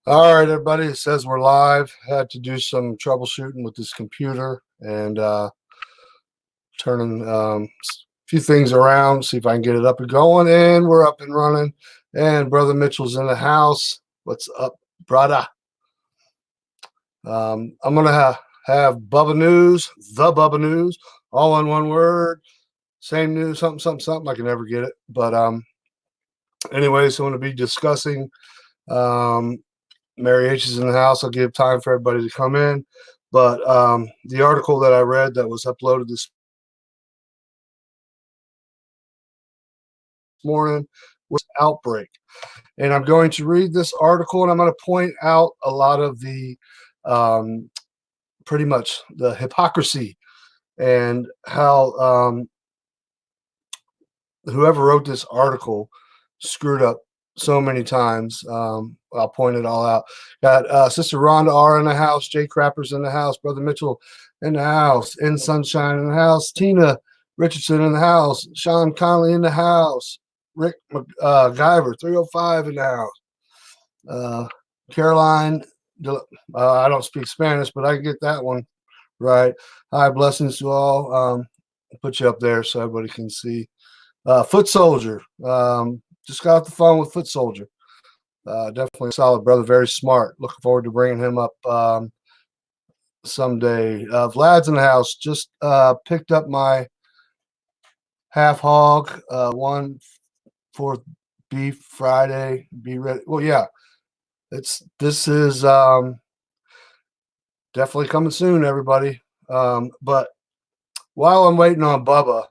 All right, everybody. It says we're live. Had to do some troubleshooting with this computer and turning a few things around, see if I can get it up and going. And we're up and running. And Brother Mitchell's in the house. What's up, brother? I'm going to have Bubba News, the Bubba News, all in one word. Same news, something, something, something. I can never get it. But anyways, I'm going to be discussing Mary H is in the house. I'll give time for everybody to come in. But the article that I read that was uploaded this morning was Outbreak. And I'm going to read this article and I'm going to point out a lot of the pretty much the hypocrisy and how whoever wrote this article screwed up so many times. I'll point it all out. Got Sister Rhonda R in the house, Jay Crapper's in the house, Brother Mitchell in the house, In Sunshine in the house, Tina Richardson in the house, Sean Conley in the house, Rick Guyver 305 in the house, Caroline. I don't speak Spanish, but I get that one right. Hi, blessings to all. I'll put you up there so everybody can see. Foot Soldier. Just got off the phone with Foot Soldier. Definitely a solid brother, very smart. Looking forward to bringing him up someday. Vlad's in the house. Just picked up my half hog, 1/4 beef Friday. Be ready. Well, yeah, this is definitely coming soon, everybody. But while I'm waiting on Bubba,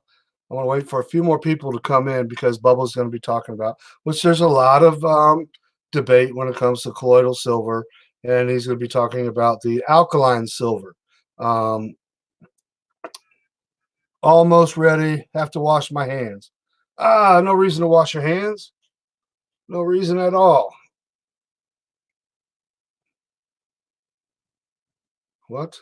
I want to wait for a few more people to come in because Bubba's going to be talking about, which there's a lot of debate when it comes to colloidal silver, and he's going to be talking about the alkaline silver. Almost ready. Have to wash my hands. No reason to wash your hands. No reason at all. What?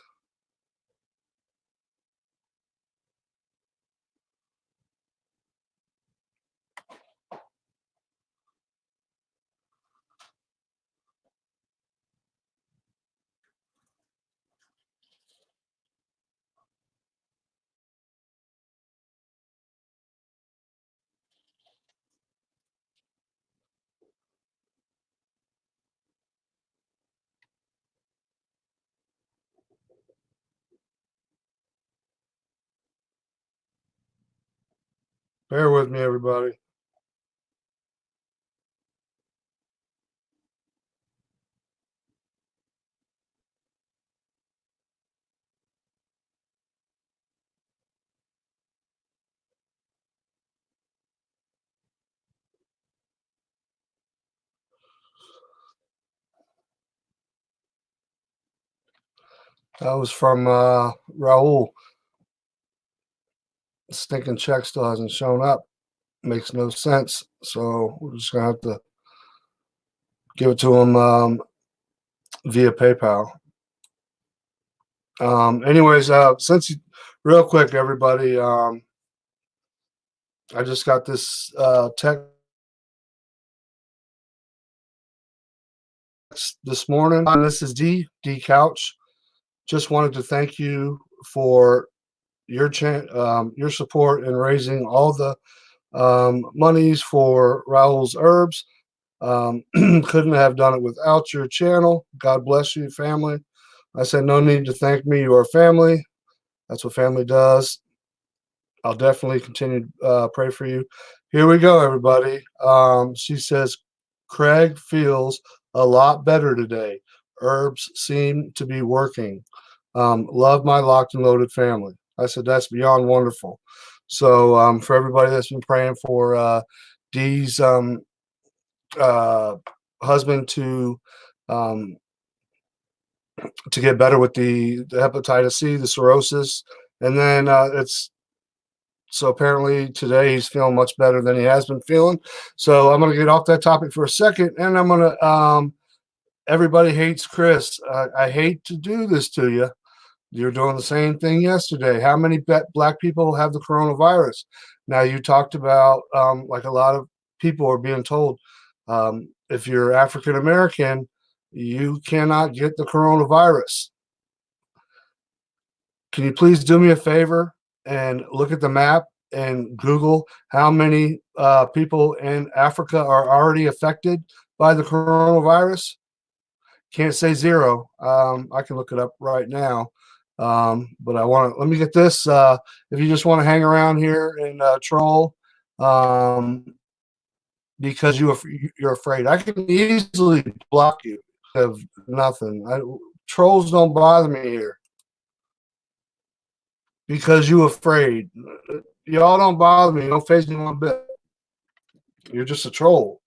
Bear with me, everybody. That was from Raul. Stinking check still hasn't shown up. Makes no sense. So we're just gonna have to give it to him via PayPal. Anyways, real quick, everybody, I just got this text this morning. This is D Couch. Just wanted to thank you for your support in raising all the monies for Raul's Herbs. Couldn't have done it without your channel. God bless you, family. I said no need to thank me. You are family. That's what family does. I'll definitely continue to pray for you. Here we go, everybody. She says, Craig feels a lot better today. Herbs seem to be working. Love my locked and loaded family. I said, that's beyond wonderful. So for everybody that's been praying for Dee's husband to get better with the hepatitis C, the cirrhosis, and then so apparently today he's feeling much better than he has been feeling. So I'm going to get off that topic for a second, and I'm going to everybody hates Chris. I hate to do this to you. You're doing the same thing yesterday. How many black people have the coronavirus? Now, you talked about like a lot of people are being told if you're African American, you cannot get the coronavirus. Can you please do me a favor and look at the map and Google how many people in Africa are already affected by the coronavirus? Can't say zero. I can look it up right now. But let me get this. If you just want to hang around here and troll, um, because you're afraid, I can easily block you. Have nothing. Trolls don't bother me here because you afraid. Y'all don't bother me. You don't phase me one bit. You're just a troll.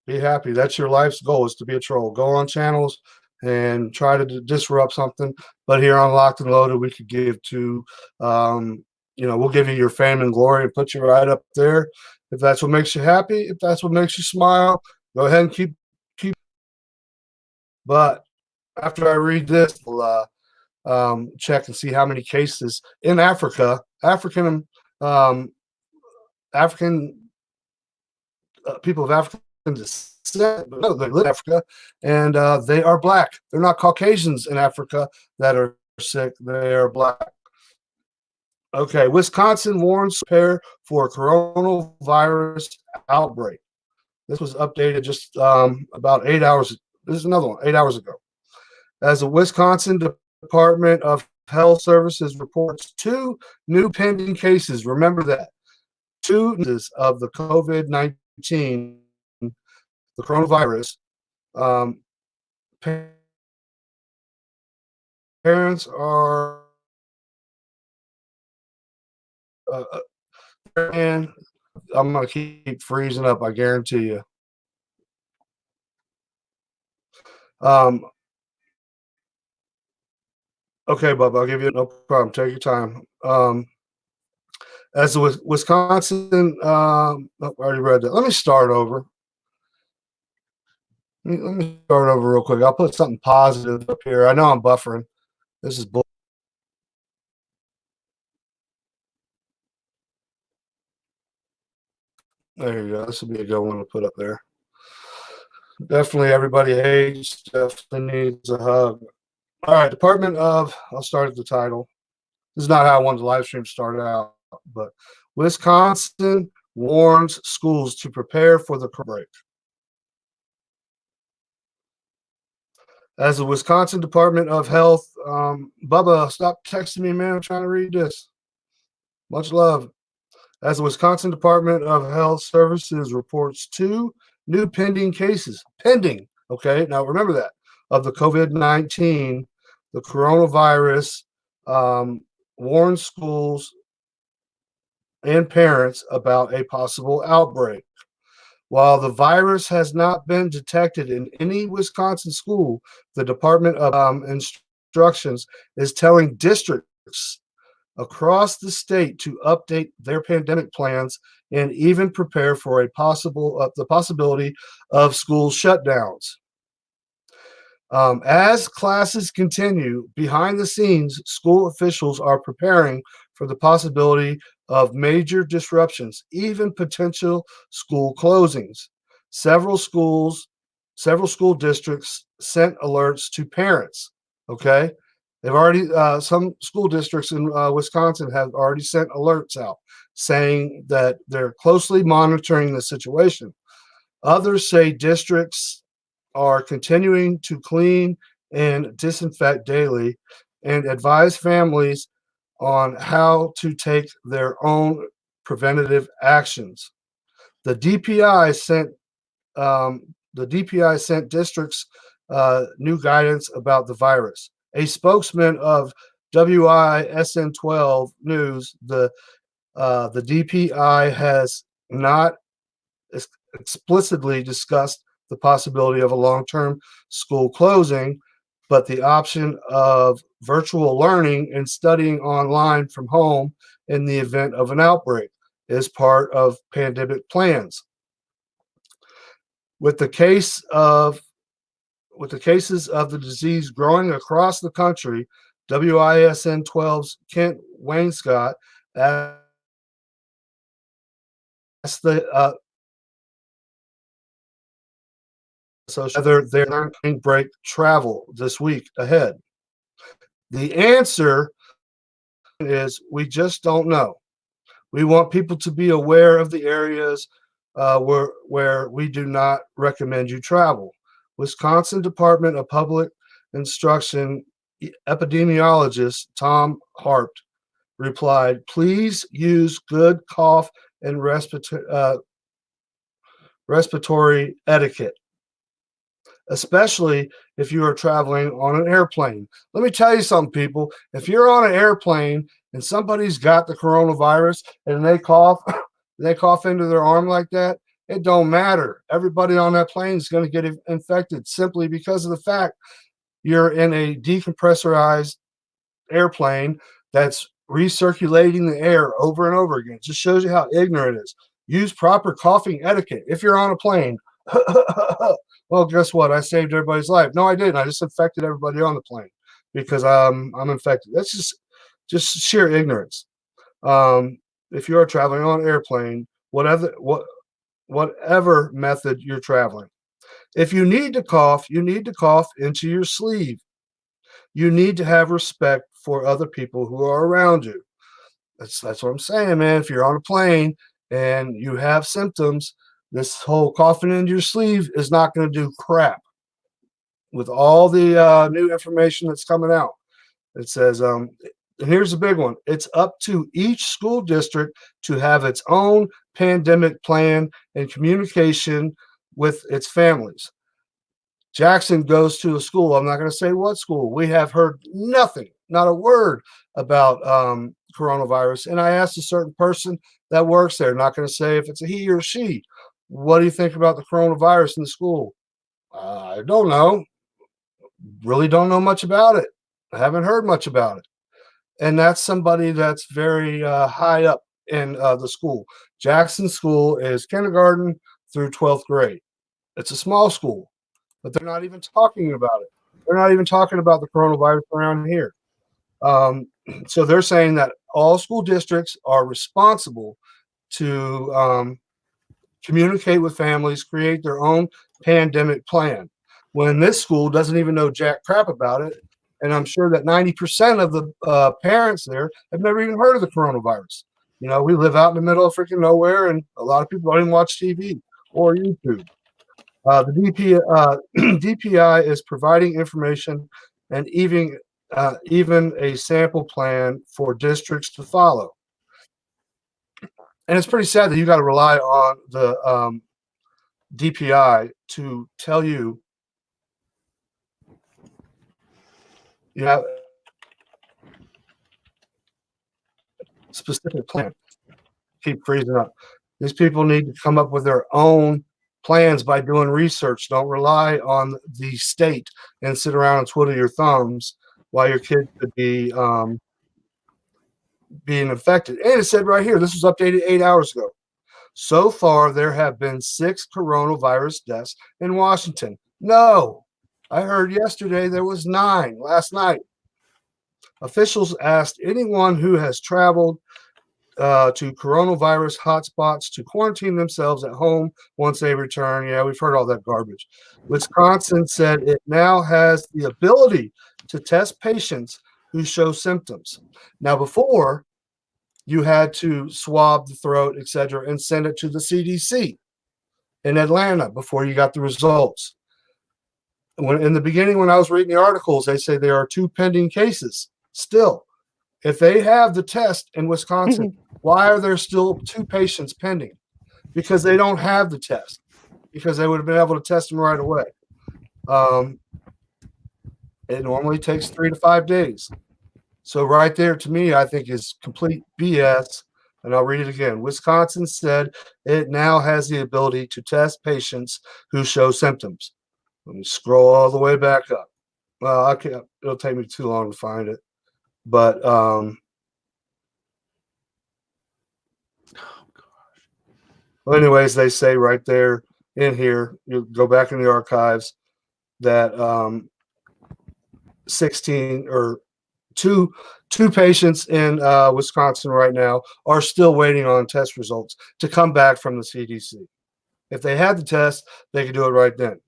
Be happy. That's your life's goal, is to be a troll. Go on channels and try to disrupt something. But here on Locked and Loaded, we could give to, we'll give you your fame and glory and put you right up there. If that's what makes you happy, if that's what makes you smile, go ahead and keep. But after I read this, we'll check and see how many cases in Africa, African people of African descent, but no, they live in Africa, and they are black. They're not Caucasians in Africa that are sick. They are black. Okay, Wisconsin warns prepare for coronavirus outbreak. This was updated just about 8 hours. This is another one, 8 hours ago. As the Wisconsin Department of Health Services reports 2 new pending cases. Remember that. 2 cases of the COVID-19, the coronavirus. Parents are and I'm going to keep freezing up, I guarantee you. Okay, Bubba, I'll give you no problem. Take your time. As the Wisconsin, I already read that. Let me start over. Let me start over real quick. I'll put something positive up here. I know I'm buffering. This is bull. There you go. This will be a good one to put up there. Definitely everybody hates, definitely needs a hug. All right, I'll start at the title. This is not how I wanted the live stream start out, but Wisconsin warns schools to prepare for the break. As the Wisconsin Department of Health, Bubba, stop texting me, man. I'm trying to read this. Much love. As the Wisconsin Department of Health Services reports 2 new pending cases. Pending, okay? Now remember that, of the COVID-19, the coronavirus, warns schools and parents about a possible outbreak. While the virus has not been detected in any Wisconsin school, the Department of Instructions is telling districts across the state to update their pandemic plans and even prepare for the possibility of school shutdowns. As classes continue, behind the scenes, school officials are preparing for the possibility of major disruptions, even potential school closings. Several school districts sent alerts to parents. Okay, they've already some school districts in Wisconsin have already sent alerts out saying that they're closely monitoring the situation. Others say districts are continuing to clean and disinfect daily and advise families on how to take their own preventative actions. The DPI sent districts new guidance about the virus. A spokesman of WISN 12 News, the DPI has not explicitly discussed the possibility of a long-term school closing, but the option of virtual learning and studying online from home in the event of an outbreak is part of pandemic plans. With the cases of the disease growing across the country, WISN 12's Kent Wainscott asked the whether they're going break travel this week ahead. The answer is we just don't know. We want people to be aware of the areas where we do not recommend you travel. Wisconsin Department of Public Instruction epidemiologist Tom Hart replied, "Please use good cough and respiratory etiquette, especially if you are traveling on an airplane." Let me tell you something, people. If you're on an airplane and somebody's got the coronavirus and they cough, they cough into their arm like that, it don't matter. Everybody on that plane is going to get infected simply because of the fact you're in a decompressurized airplane that's recirculating the air over and over again. It just shows you how ignorant it is. Use proper coughing etiquette if you're on a plane. Well, guess what? I saved everybody's life. No, I didn't. I just infected everybody on the plane because I'm infected. That's just sheer ignorance. If you are traveling on an airplane, whatever method you're traveling, if you need to cough, you need to cough into your sleeve. You need to have respect for other people who are around you. That's what I'm saying, man. If you're on a plane and you have symptoms, this whole coughing into your sleeve is not going to do crap. With all the new information that's coming out, it says, and here's a big one. It's up to each school district to have its own pandemic plan and communication with its families. Jackson goes to a school. I'm not going to say what school. We have heard nothing, not a word about coronavirus. And I asked a certain person that works there, not going to say if it's a he or she, what do you think about the coronavirus in the school? I don't know. Really don't know much about it. I haven't heard much about it. And that's somebody that's very high up in the school. Jackson School is kindergarten through 12th grade. It's a small school, but they're not even talking about it. They're not even talking about the coronavirus around here. So they're saying that all school districts are responsible to communicate with families, create their own pandemic plan. When this school doesn't even know jack crap about it, and I'm sure that 90% of the parents there have never even heard of the coronavirus. You know, we live out in the middle of freaking nowhere, and a lot of people don't even watch TV or YouTube. DPI is providing information and even a sample plan for districts to follow. And it's pretty sad that you got to rely on the DPI to tell you you have a specific plan. Keep freezing up. These people need to come up with their own plans by doing research. Don't rely on the state and sit around and twiddle your thumbs while your kid could be being infected. And it said right here, this was updated 8 hours ago. So far, there have been 6 coronavirus deaths in Washington. No, I heard yesterday there was 9 last night. Officials asked anyone who has traveled to coronavirus hotspots to quarantine themselves at home once they return. Yeah, we've heard all that garbage. Wisconsin said it now has the ability to test patients who show symptoms. Now, before, you had to swab the throat, etc., and send it to the CDC in Atlanta before you got the results. In the beginning, when I was reading the articles, they say there are 2 pending cases still. If they have the test in Wisconsin, why are there still 2 patients pending? Because they don't have the test, because they would have been able to test them right away. It normally takes 3 to 5 days. So right there, to me, I think is complete BS. And I'll read it again. Wisconsin said it now has the ability to test patients who show symptoms. Let me scroll all the way back up. Well, I can't. It'll take me too long to find it. But well, anyways, they say right there in here, you go back in the archives, that 16 or two patients in Wisconsin right now are still waiting on test results to come back from the CDC. If they had the test, they could do it right then.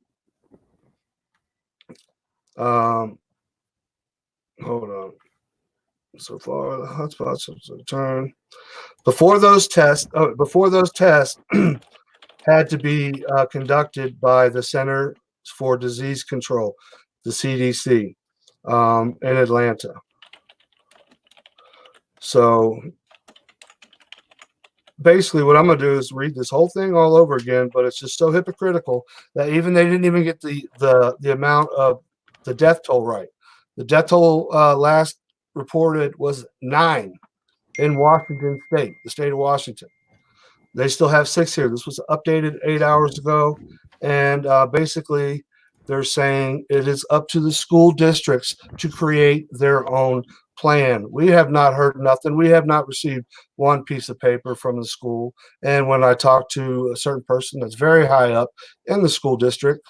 Hold on. So far, the hotspots have returned. Before those tests had to be conducted by the Center for Disease Control, the CDC, in Atlanta. So basically what I'm going to do is read this whole thing all over again, but it's just so hypocritical that even they didn't even get the amount of the death toll right. The death toll last reported was 9 in Washington State, the state of Washington. They still have 6 here. This was updated 8 hours ago, and basically they're saying it is up to the school districts to create their own plan. We have not heard nothing. We have not received one piece of paper from the school. And when I talk to a certain person that's very high up in the school district,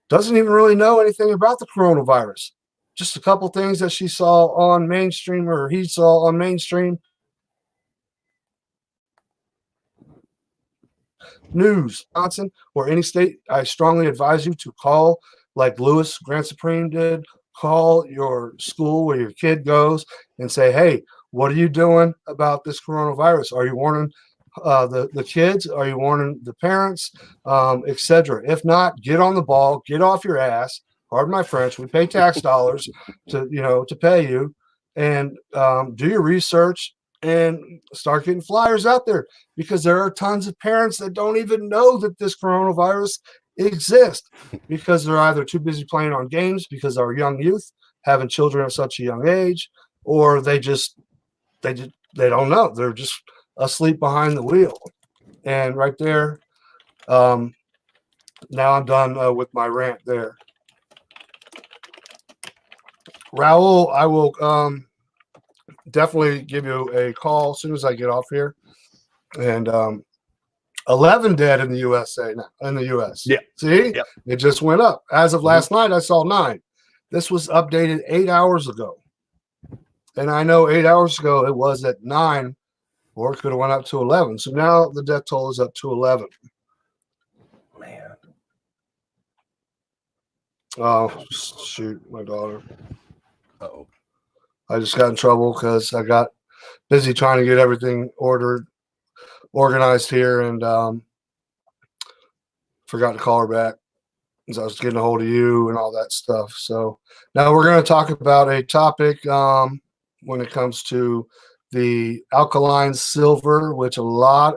doesn't even really know anything about the coronavirus. Just a couple things that she saw on mainstream or he saw on mainstream news, Wisconsin, or any state. I strongly advise you to call, like Lewis Grant Supreme did. Call your school where your kid goes and say, hey, what are you doing about this coronavirus? Are you warning the kids? Are you warning the parents, etc.? If not, get on the ball, get off your ass. Pardon my French. We pay tax dollars to pay you, and do your research and start getting flyers out there, because there are tons of parents that don't even know that this coronavirus exists because they're either too busy playing on games because our young youth having children at such a young age, or they don't know. They're just asleep behind the wheel. And right there, now I'm done with my rant there. Raul, I will definitely give you a call as soon as I get off here. And 11 dead in the USA now, in the US. Yeah. See? Yep. It just went up. As of last night, I saw 9. This was updated 8 hours ago. And I know 8 hours ago it was at 9, or it could have went up to 11. So now the death toll is up to 11. Man. Oh, shoot, my daughter. Uh-oh. I just got in trouble because I got busy trying to get everything organized here, and forgot to call her back as I was getting a hold of you and all that stuff. So now we're going to talk about a topic when it comes to the alkaline silver, which a lot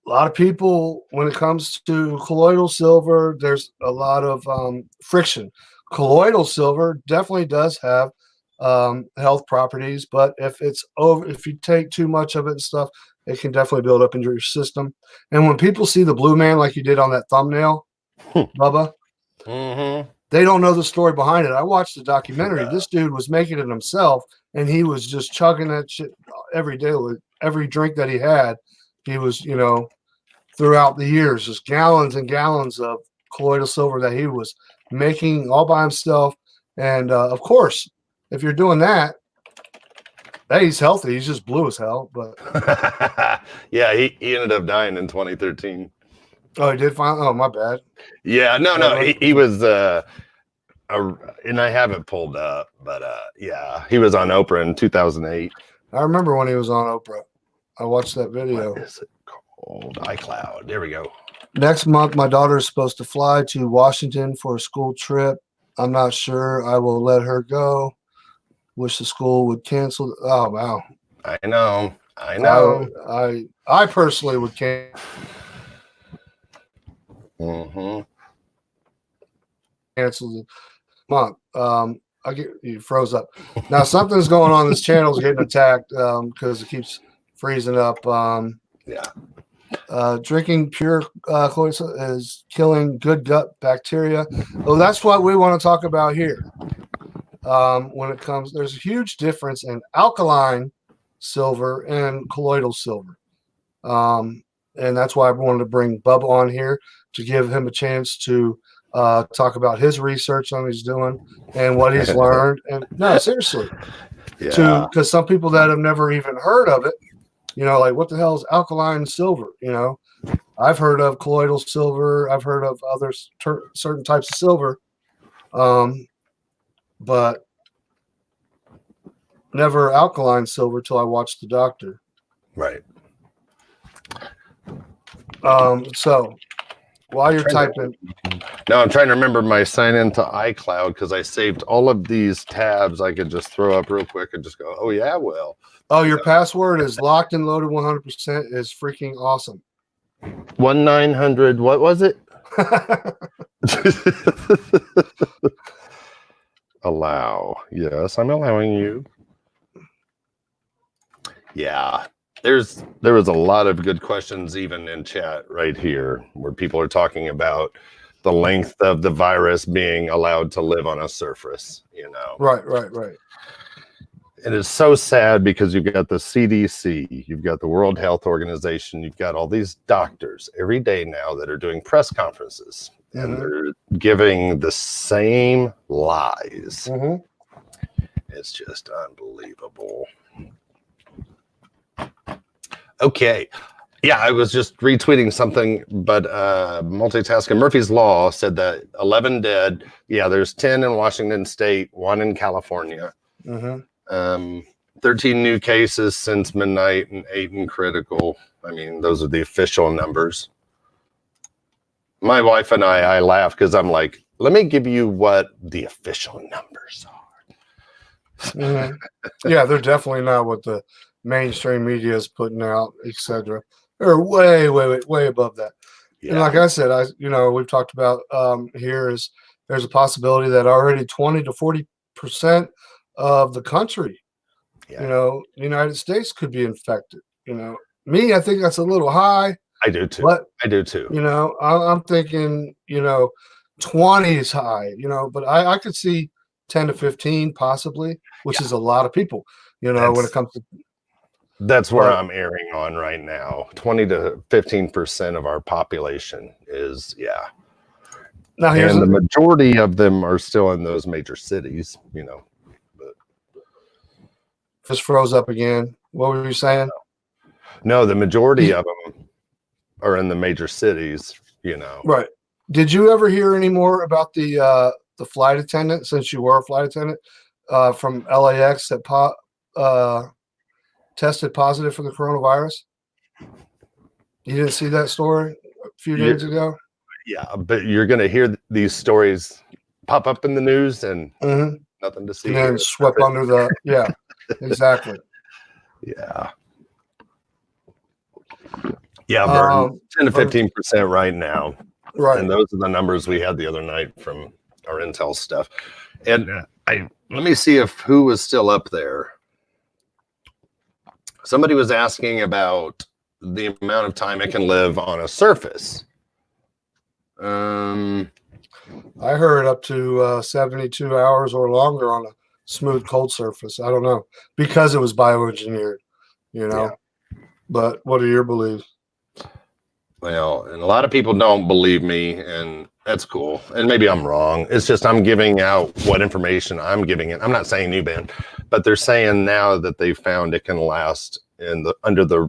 of people, when it comes to colloidal silver, there's a lot of friction. Colloidal silver definitely does have health properties, but if you take too much of it and stuff, it can definitely build up into your system. And when people see the blue man, like you did on that thumbnail, Bubba, they don't know the story behind it. I watched the documentary. This dude was making it himself, and he was just chugging that shit every day with every drink that he had. He was, throughout the years, just gallons and gallons of colloidal silver that he was making all by himself. And of course, if you're doing that, he's healthy. He's just blue as hell. But yeah, he ended up dying in 2013. Oh, he did finally? Oh, my bad. Yeah, no, he was and I have it pulled up, but yeah, he was on Oprah in 2008. I remember when he was on Oprah. I watched that video. What is it called? iCloud. There we go. Next month, my daughter is supposed to fly to Washington for a school trip. I'm not sure I will let her go. Wish the school would cancel. Oh, wow. I know. I personally would cancel. Cancel the month. You froze up. Now something's going on. This channel is getting attacked because it keeps freezing up. Drinking pure colloid is killing good gut bacteria. Oh, that's what we want to talk about here. When it comes, there's a huge difference in alkaline silver and colloidal silver. And that's why I wanted to bring Bubba on here to give him a chance to talk about his research on what he's doing and what he's learned. And no, seriously, because some people that have never even heard of it, like, what the hell is alkaline silver? I've heard of colloidal silver. I've heard of other certain types of silver, but never alkaline silver till I watched the doctor. Right. So while you're typing, now I'm trying to remember my sign into iCloud because I saved all of these tabs. I could just throw up real quick and just go, oh yeah, well. Oh, your password is locked and loaded 100% is freaking awesome. 1-900, what was it? Allow. Yes, I'm allowing you. Yeah. There was a lot of good questions even in chat right here where people are talking about the length of the virus being allowed to live on a surface, you know. Right. It is so sad because you've got the CDC, you've got the World Health Organization, you've got all these doctors every day now that are doing press conferences, and they're giving the same lies. It's just unbelievable. Okay. Yeah, I was just retweeting something, but multitasking. Murphy's Law said that 11 dead. Yeah, there's 10 in Washington State, 1 in California. 13 new cases since midnight and 8 in critical. I mean, those are the official numbers. My wife and I laugh because I'm like, let me give you what the official numbers are. Yeah, they're definitely not what the mainstream media is putting out, etc. They're way above that. Yeah. And like I said, we've talked about here is there's a possibility that already 20 to 40% of the country, the United States could be infected. Me, I think that's a little high. I do too. But, I do too. I'm thinking, 20 is high, but I could see 10 to 15 possibly, which is a lot of people, when it comes to. That's where I'm erring on right now. 20 to 15% of our population is, Now, and the majority of them are still in those major cities, But just froze up again. What were you saying? No, the majority of them are in the major cities, Right. Did you ever hear any more about the flight attendant, since you were a flight attendant, from LAX that tested positive for the coronavirus? You didn't see that story a few days ago? Yeah, but you're going to hear these stories pop up in the news and nothing to see. And then swept under the, exactly. Yeah. Yeah, Burton, 10 to 15% right now. Right. And those are the numbers we had the other night from our intel stuff. And let me see who was still up there. Somebody was asking about the amount of time it can live on a surface. I heard up to 72 hours or longer on a smooth, cold surface. I don't know, because it was bioengineered, Yeah. But what are your beliefs? Well, and a lot of people don't believe me, and that's cool. And maybe I'm wrong. It's just I'm giving out what information I'm giving it. I'm not saying new ban, but they're saying now that they found it can last under the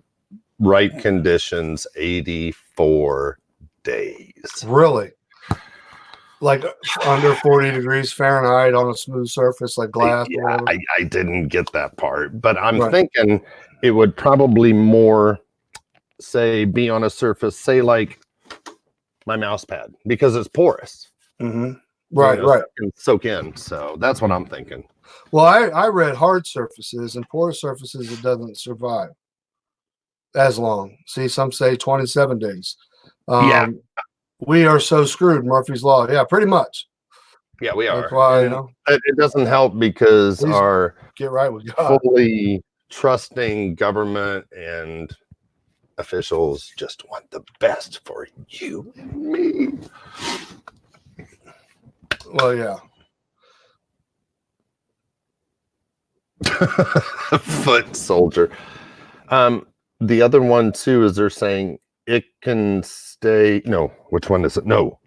right conditions 84 days. Really? Like under 40 degrees Fahrenheit on a smooth surface like glass? Yeah, I didn't get that part, but I'm thinking it would probably more be on a surface, say like my mouse pad, because it's porous. Right. Can soak in. So that's what I'm thinking. Well, I read hard surfaces and porous surfaces, it doesn't survive as long. See, some say 27 days. We are so screwed, Murphy's Law. Yeah, pretty much. Yeah, we are. That's why, it doesn't help because our get right with God. Fully trusting government and officials just want the best for you and me. Well, yeah. Foot soldier. The other one too is they're saying it can stay. No, which one is it? No,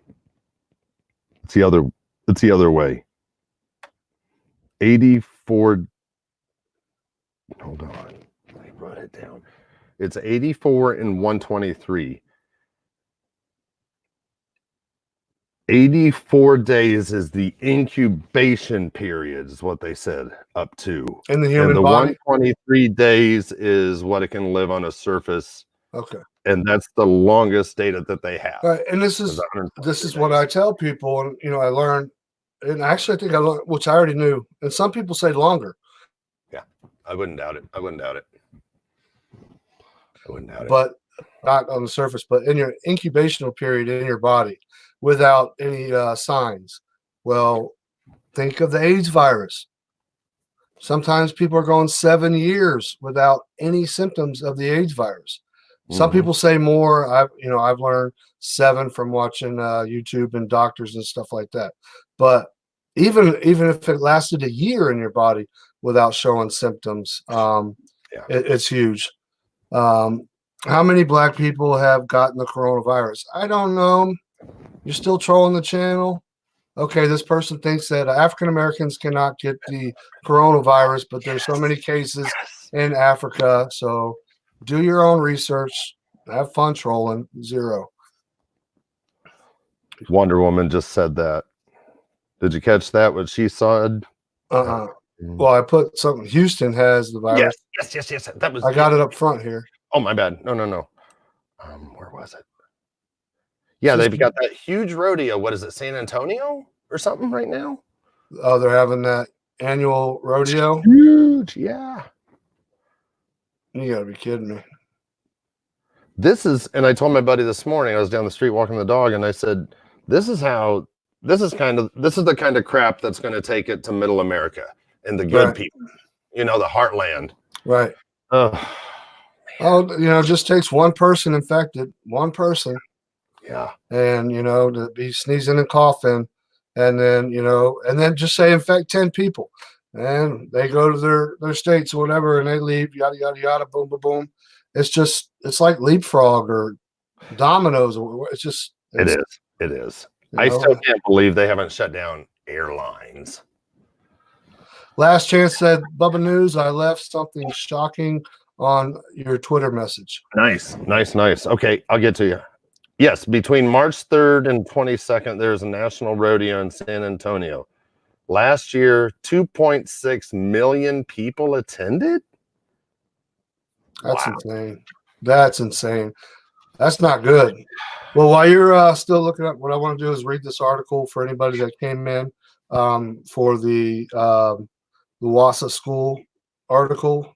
it's the other way. 84. Hold on, I wrote it down. It's 84 and 123. 84 days is the incubation period, is what they said, up to. In the And human the body? 123 days is what it can live on a surface. Okay. And that's the longest data that they have. Right. And this Is is 123 what days. I tell people, and I learned, and actually I think I learned, which I already knew, and some people say longer. Yeah, I wouldn't doubt it. I wouldn't doubt it. But not on the surface, but in your incubational period in your body without any signs. Well, think of the AIDS virus. Sometimes people are going 7 years without any symptoms of the AIDS virus. Some people say more. I've learned 7 from watching YouTube and doctors and stuff like that. But even if it lasted a year in your body without showing symptoms, it's huge. How many black people have gotten the coronavirus? I don't know. You're still trolling the channel. Okay, this person thinks that African Americans cannot get the coronavirus, but there's so many cases in Africa. So do your own research. Have fun trolling. 0. Wonder Woman just said that. Did you catch that? What she said? Well, I put something. Houston has the virus. Yes. That was. I got it up front here. Oh, my bad. No. Where was it? Yeah, they've got that huge rodeo. What is it, San Antonio or something right now? Oh, they're having that annual rodeo. It's huge, yeah. You gotta be kidding me. This is, and I told my buddy this morning, I was down the street walking the dog, and I said, this is the kind of crap that's going to take it to middle America and the good people, the heartland. Right. Just takes one person infected, one person. Yeah. And, to be sneezing and coughing, and then just say infect 10 people. And they go to their states or whatever, and they leave, yada, yada, yada, boom, boom, boom. It's like leapfrog or dominoes. It is. I still can't believe they haven't shut down airlines. Last chance said, Bubba News, I left something shocking on your Twitter message. Nice. Okay, I'll get to you. Yes, between March 3rd and 22nd, there's a national rodeo in San Antonio. Last year, 2.6 million people attended. That's insane. That's insane. That's not good. Well, while you're still looking up, what I want to do is read this article for anybody that came in for the Wassa School article,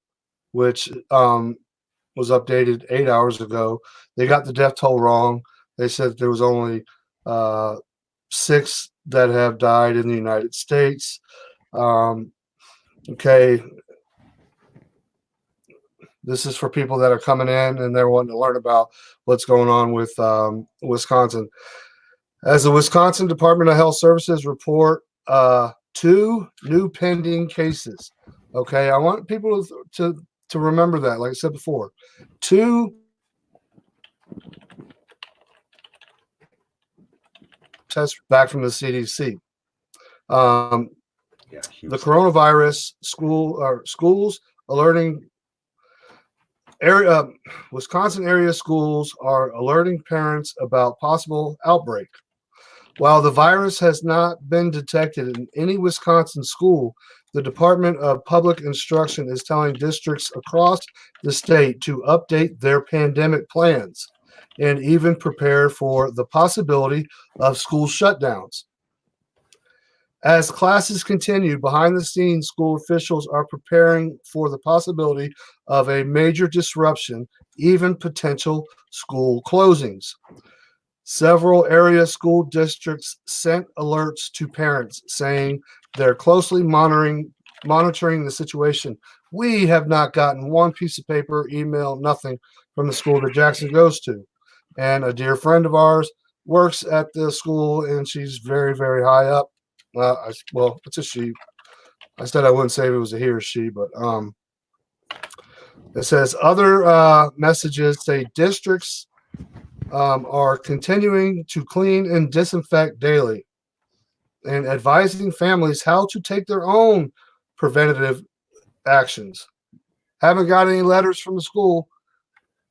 which was updated 8 hours ago. They got the death toll wrong. They said there was only 6 that have died in the United States. Okay. This is for people that are coming in and they're wanting to learn about what's going on with Wisconsin. As the Wisconsin Department of Health Services report 2 new pending cases. Okay, I want people to remember that, like I said before. 2 tests back from the CDC. The coronavirus schools alerting Wisconsin area schools are alerting parents about possible outbreak. While the virus has not been detected in any Wisconsin school, the Department of Public Instruction is telling districts across the state to update their pandemic plans and even prepare for the possibility of school shutdowns. As classes continue, behind the scenes, school officials are preparing for the possibility of a major disruption, even potential school closings. Several area school districts sent alerts to parents saying they're closely monitoring the situation. We have not gotten one piece of paper, email, nothing from the school that Jackson goes to. And a dear friend of ours works at the school, and she's very, very high up. It's a she. I said I wouldn't say if it was a he or she, but it says other messages say districts are continuing to clean and disinfect daily and advising families how to take their own preventative actions. Haven't got any letters from the school.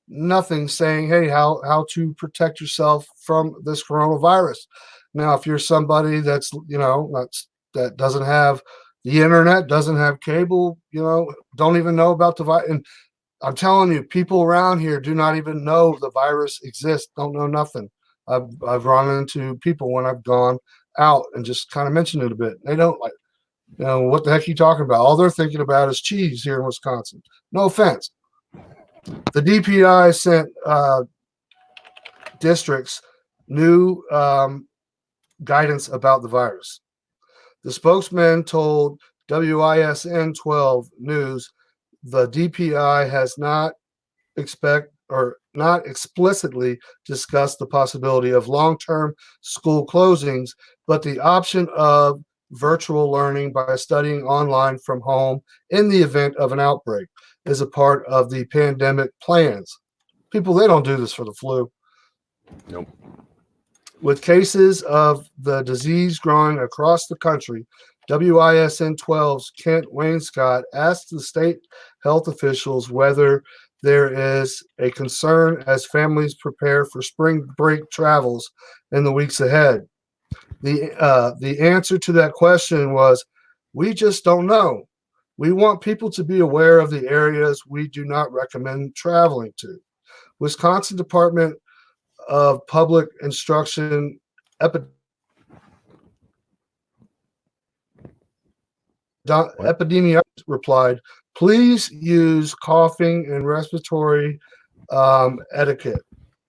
nothing saying, hey, how to protect yourself from this coronavirus. Now, if you're somebody that's, that doesn't have the internet, doesn't have cable, don't even know about the virus. And I'm telling you, people around here do not even know the virus exists, don't know nothing. I've run into people when I've gone out and just kind of mentioned it a bit. They don't like, what the heck are you talking about? All they're thinking about is cheese here in Wisconsin. No offense. The DPI sent districts new guidance about the virus. The spokesman told WISN 12 News the DPI has not explicitly discussed the possibility of long-term school closings, but the option of virtual learning by studying online from home in the event of an outbreak is a part of the pandemic plans. People, they don't do this for the flu. Nope. With cases of the disease growing across the country, WISN 12's Kent Wainscott asked the state health officials whether there is a concern as families prepare for spring break travels in the weeks ahead. The answer to that question was, we just don't know. We want people to be aware of the areas we do not recommend traveling to. Wisconsin Department of Public Instruction epidemiologist replied, please use coughing and respiratory etiquette,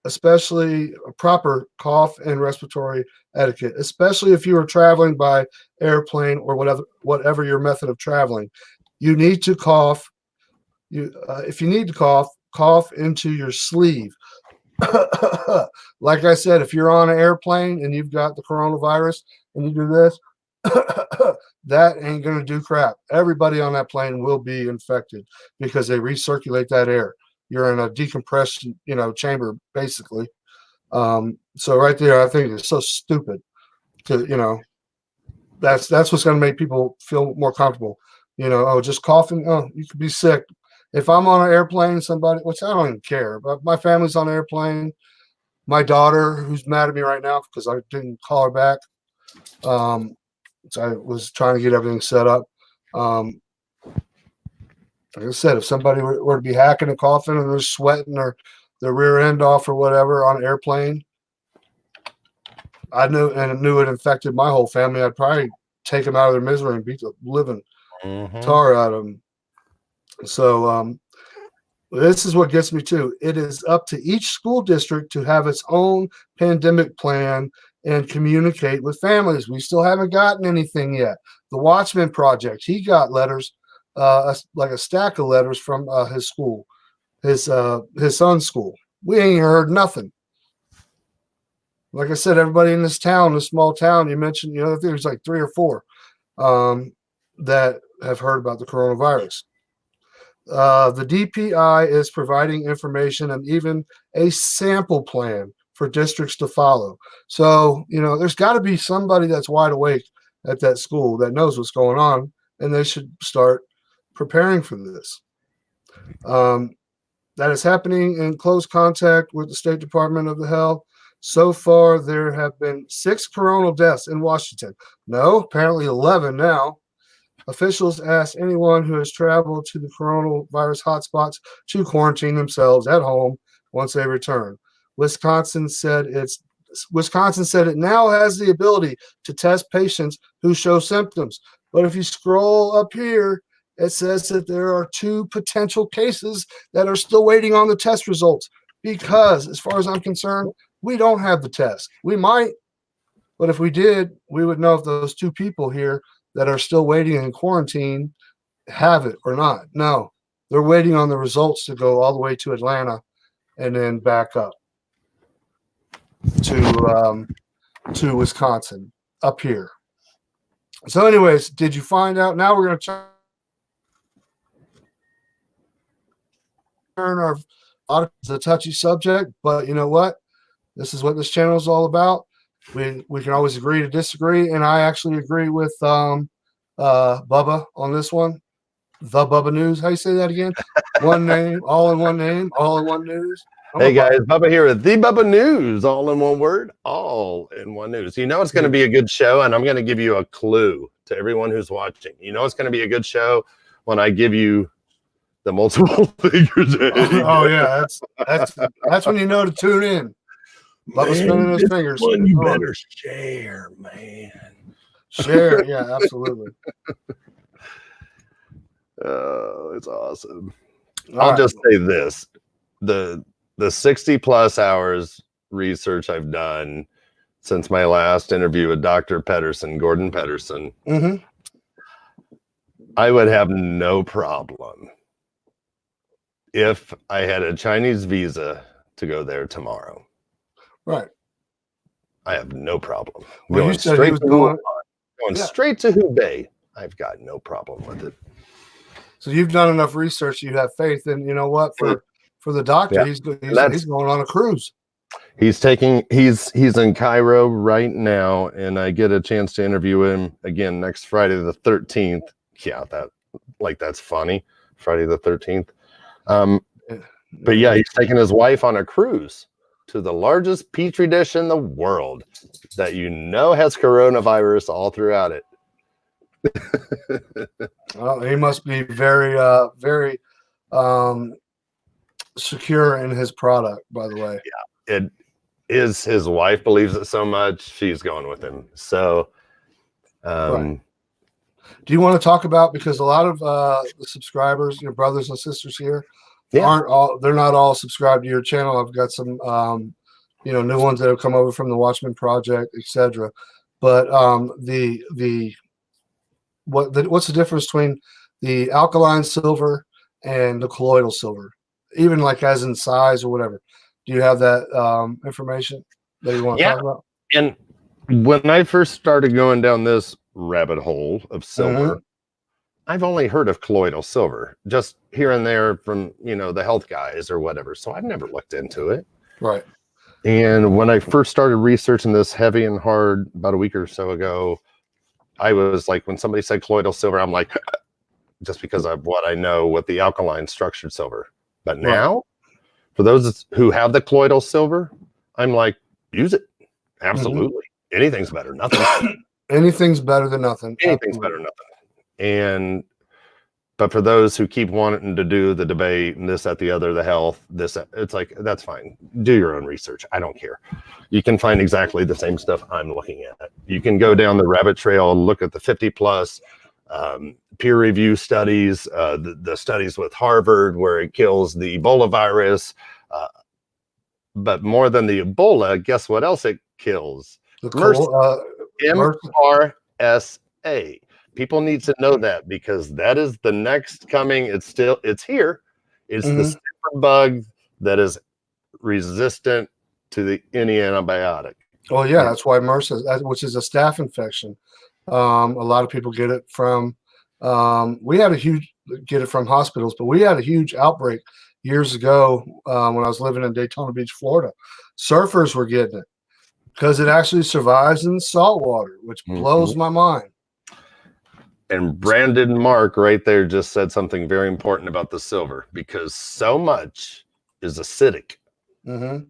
especially proper cough and respiratory etiquette, especially if you are traveling by airplane or whatever your method of traveling. You need to cough. If you need to cough into your sleeve. Like I said, if you're on an airplane and you've got the coronavirus and you do this, that ain't going to do crap. Everybody on that plane will be infected because they recirculate that air. You're in a decompressed, chamber, basically. So right there, I think it's so stupid to, that's what's going to make people feel more comfortable. Just coughing. Oh, you could be sick. If I'm on an airplane, somebody, which I don't even care, but my family's on an airplane. My daughter, who's mad at me right now because I didn't call her back. So I was trying to get everything set up. Like I said, if somebody were to be hacking and coughing and they're sweating or their rear end off or whatever on an airplane, I knew it infected my whole family, I'd probably take them out of their misery and beat the living tar out of them. So this is what gets me too. It is up to each school district to have its own pandemic plan and communicate with families. We still haven't gotten anything yet. The Watchman Project, he got letters, like a stack of letters from his school, his son's school. We ain't heard nothing. Like I said, everybody in this town, this small town, you mentioned, there's like 3 or 4 that have heard about the coronavirus. The DPI is providing information and even a sample plan for districts to follow. So, there's got to be somebody that's wide awake at that school that knows what's going on, and they should start preparing for this. That is happening in close contact with the State Department of the Health. So far, there have been 6 coronal deaths in Washington. No, apparently 11 now. Officials asked anyone who has traveled to the coronavirus hotspots to quarantine themselves at home once they return. Wisconsin said it now has the ability to test patients who show symptoms. But if you scroll up here, it says that there are 2 potential cases that are still waiting on the test results because, as far as I'm concerned, we don't have the test. We might, but if we did, we would know if those 2 people here that are still waiting in quarantine have it or not. No, they're waiting on the results to go all the way to Atlanta and then back up to Wisconsin up here. So anyways, did you find out? Now we're going to turn our it's a touchy subject, but you know what? This is what this channel is all about. We can always agree to disagree, and I actually agree with Bubba on this one. TheBubbaNews. How you say that again? One name, all in one name, all in one news. Hey guys, Bubba here with TheBubbaNews, all in one word, all in one news. You know it's going to be a good show, and I'm going to give you a clue to everyone who's watching. You know it's going to be a good show when I give you the multiple figures. Oh yeah, that's when you know to tune in. Bubba spinning his fingers. One you better share, man. Share, yeah, absolutely. Oh, it's awesome. All I'll right. just say this: the 60 plus hours research I've done since my last interview with Dr. Gordon Pedersen, I would have no problem if I had a Chinese visa to go there tomorrow. Right. I have no problem. Well, Going you said straight he was to going straight to Hubei. I've got no problem with it. So you've done enough research. You have faith, and you know what? For the doctor, he's going on a cruise. He's in Cairo right now, and I get a chance to interview him again next Friday the 13th. Yeah, that's funny. Friday the 13th. But yeah, he's taking his wife on a cruise to the largest petri dish in the world that has coronavirus all throughout it. Well, he must be very, very secure in his product, by the way. Yeah, it is. His wife believes it so much, she's going with him. So, right. Do you want to talk about, because a lot of the subscribers, your brothers and sisters here, they're not all subscribed to your channel. I've got some, new ones that have come over from the Watchmen Project, etc. But what's the difference between the alkaline silver and the colloidal silver, even like as in size or whatever? Do you have that information that you want to talk about? And when I first started going down this rabbit hole of silver, I've only heard of colloidal silver, just here and there from, the health guys or whatever. So I've never looked into it. Right. And when I first started researching this heavy and hard about a week or so ago, I was like, when somebody said colloidal silver, I'm like, just because of what I know with the alkaline structured silver. But now, for those who have the colloidal silver, I'm like, use it. Absolutely. Anything's better than nothing. Anything's better than nothing. Anything's better than nothing. But for those who keep wanting to do the debate and this, that, the other, the health, it's like, that's fine. Do your own research. I don't care. You can find exactly the same stuff I'm looking at. You can go down the rabbit trail and look at the 50 plus peer review studies, the studies with Harvard where it kills the Ebola virus. But more than the Ebola, guess what else it kills? MRSA. MRSA. People need to know that, because that is the next coming. It's here. It's the super bug that is resistant to any antibiotic. Oh yeah, that's why MRSA, which is a staph infection. A lot of people get it from. We had get it from hospitals, but we had a huge outbreak years ago when I was living in Daytona Beach, Florida. Surfers were getting it because it actually survives in salt water, which blows my mind. And Brandon Mark right there just said something very important about the silver, because so much is acidic. And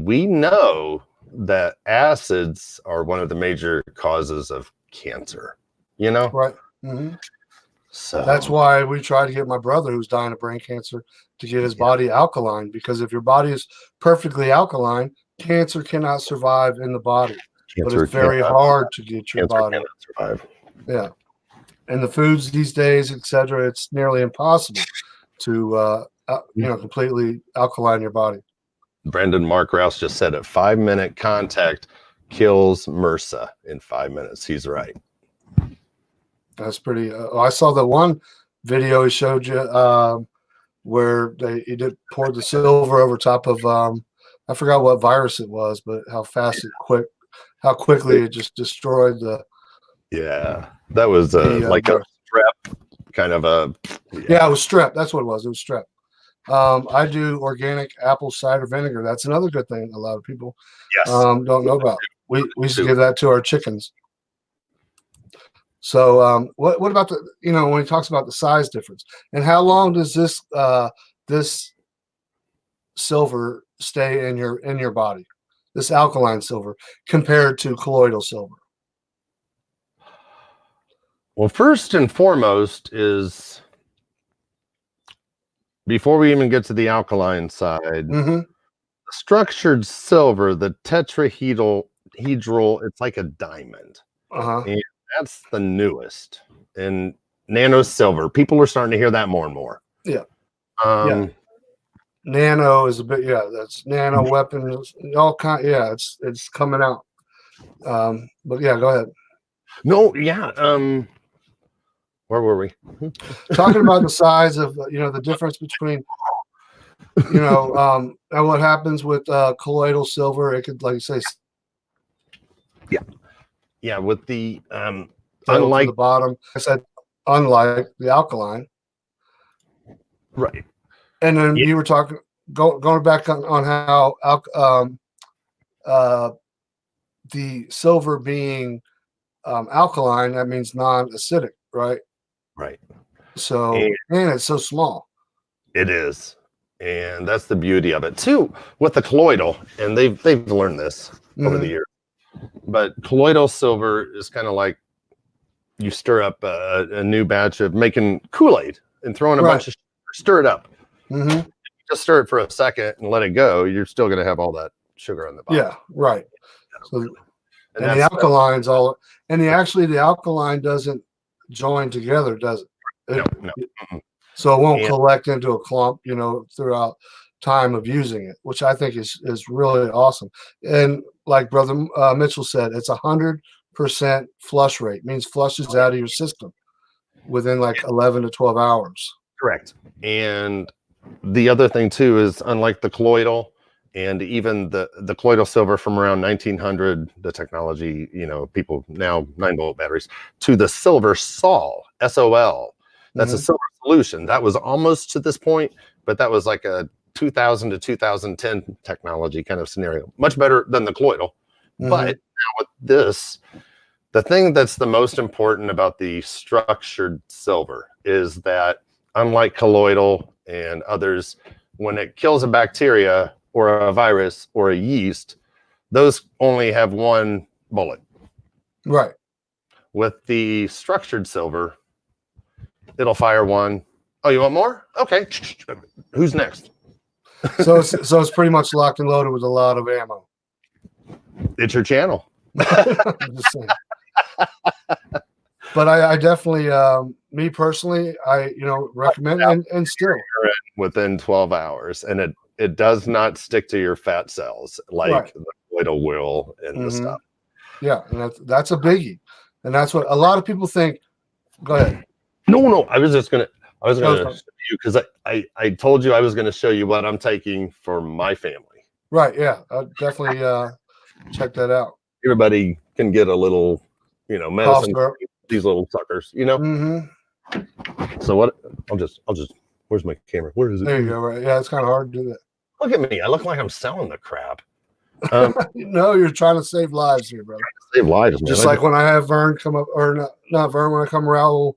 we know that acids are one of the major causes of cancer, Right. So that's why we try to get my brother, who's dying of brain cancer, to get his body alkaline, because if your body is perfectly alkaline, cancer cannot survive in the body. But it's very hard to get your body. Survive. Yeah. And the foods these days, etc., it's nearly impossible to, completely alkaline your body. Brandon Mark Rouse just said it. 5-minute contact kills MRSA in 5 minutes. He's right. That's pretty. I saw the one video he showed you where he poured the silver over top of. I forgot what virus it was, but how quickly it just destroyed the. Yeah, that was like a strep kind of a. Yeah, it was strep. That's what it was. It was strep. I do organic apple cider vinegar. That's another good thing a lot of people don't know about. We used to give that to our chickens. So what about the, when he talks about the size difference, and how long does this silver stay in your body. This alkaline silver compared to colloidal silver. Well, first and foremost is, before we even get to the alkaline side, structured silver, the tetrahedral, it's like a diamond. And that's the newest. And nano silver, people are starting to hear that more and more. Yeah. Nano is a bit, that's nano weapons, all kind. Yeah, it's coming out. But yeah, go ahead. No, yeah. Where were we? Talking about the size of, the difference between, and what happens with colloidal silver. It could, like you say, with the unlike the bottom. I said unlike the alkaline, right? And then you were talking, going back on how the silver being alkaline, that means non-acidic, right? Right. So, and it's so small. It is. And that's the beauty of it too with the colloidal. And they've learned this over the years. But colloidal silver is kind of like you stir up a new batch of making Kool-Aid and throwing a bunch of sugar, stir it up. Just stir it for a second and let it go. You're still going to have all that sugar on the bottom. Yeah, right. So, and the alkaline's all, and the alkaline doesn't join together, does it? No. So it won't collect into a clump, throughout time of using it, which I think is really awesome. And like Brother Mitchell said, it's 100% flush rate, means flushes out of your system within like 11 to 12 hours. Correct. And the other thing too is, unlike the colloidal and even the colloidal silver from around 1900, the technology, people now 9-volt batteries, to the silver sol, SOL. That's a silver solution. That was almost to this point, but that was like a 2000 to 2010 technology kind of scenario. Much better than the colloidal. But now with this, the thing that's the most important about the structured silver is that, unlike colloidal and others, when it kills a bacteria or a virus or a yeast, those only have one bullet. Right. With the structured silver, it'll fire one. Oh, you want more? Okay. Who's next? So it's pretty much locked and loaded with a lot of ammo. It's your channel. I'm just saying. But I definitely, me personally, I recommend and still within 12 hours, and it does not stick to your fat cells like the colloidal will and the stuff. Yeah, and that's a biggie, and that's what a lot of people think. Go ahead. No, I was gonna show you, because I told you I was gonna show you what I'm taking for my family. Right. Yeah. I'll definitely check that out. Everybody can get a little, medicine. These little suckers, So what? I'll just. Where's my camera? Where is it? There you go. Right. Yeah, it's kind of hard to do that. Look at me. I look like I'm selling the crap. No, you're trying to save lives here, brother. Save lives, man. Just like when I have Vern come up, or not Vern, when I come around,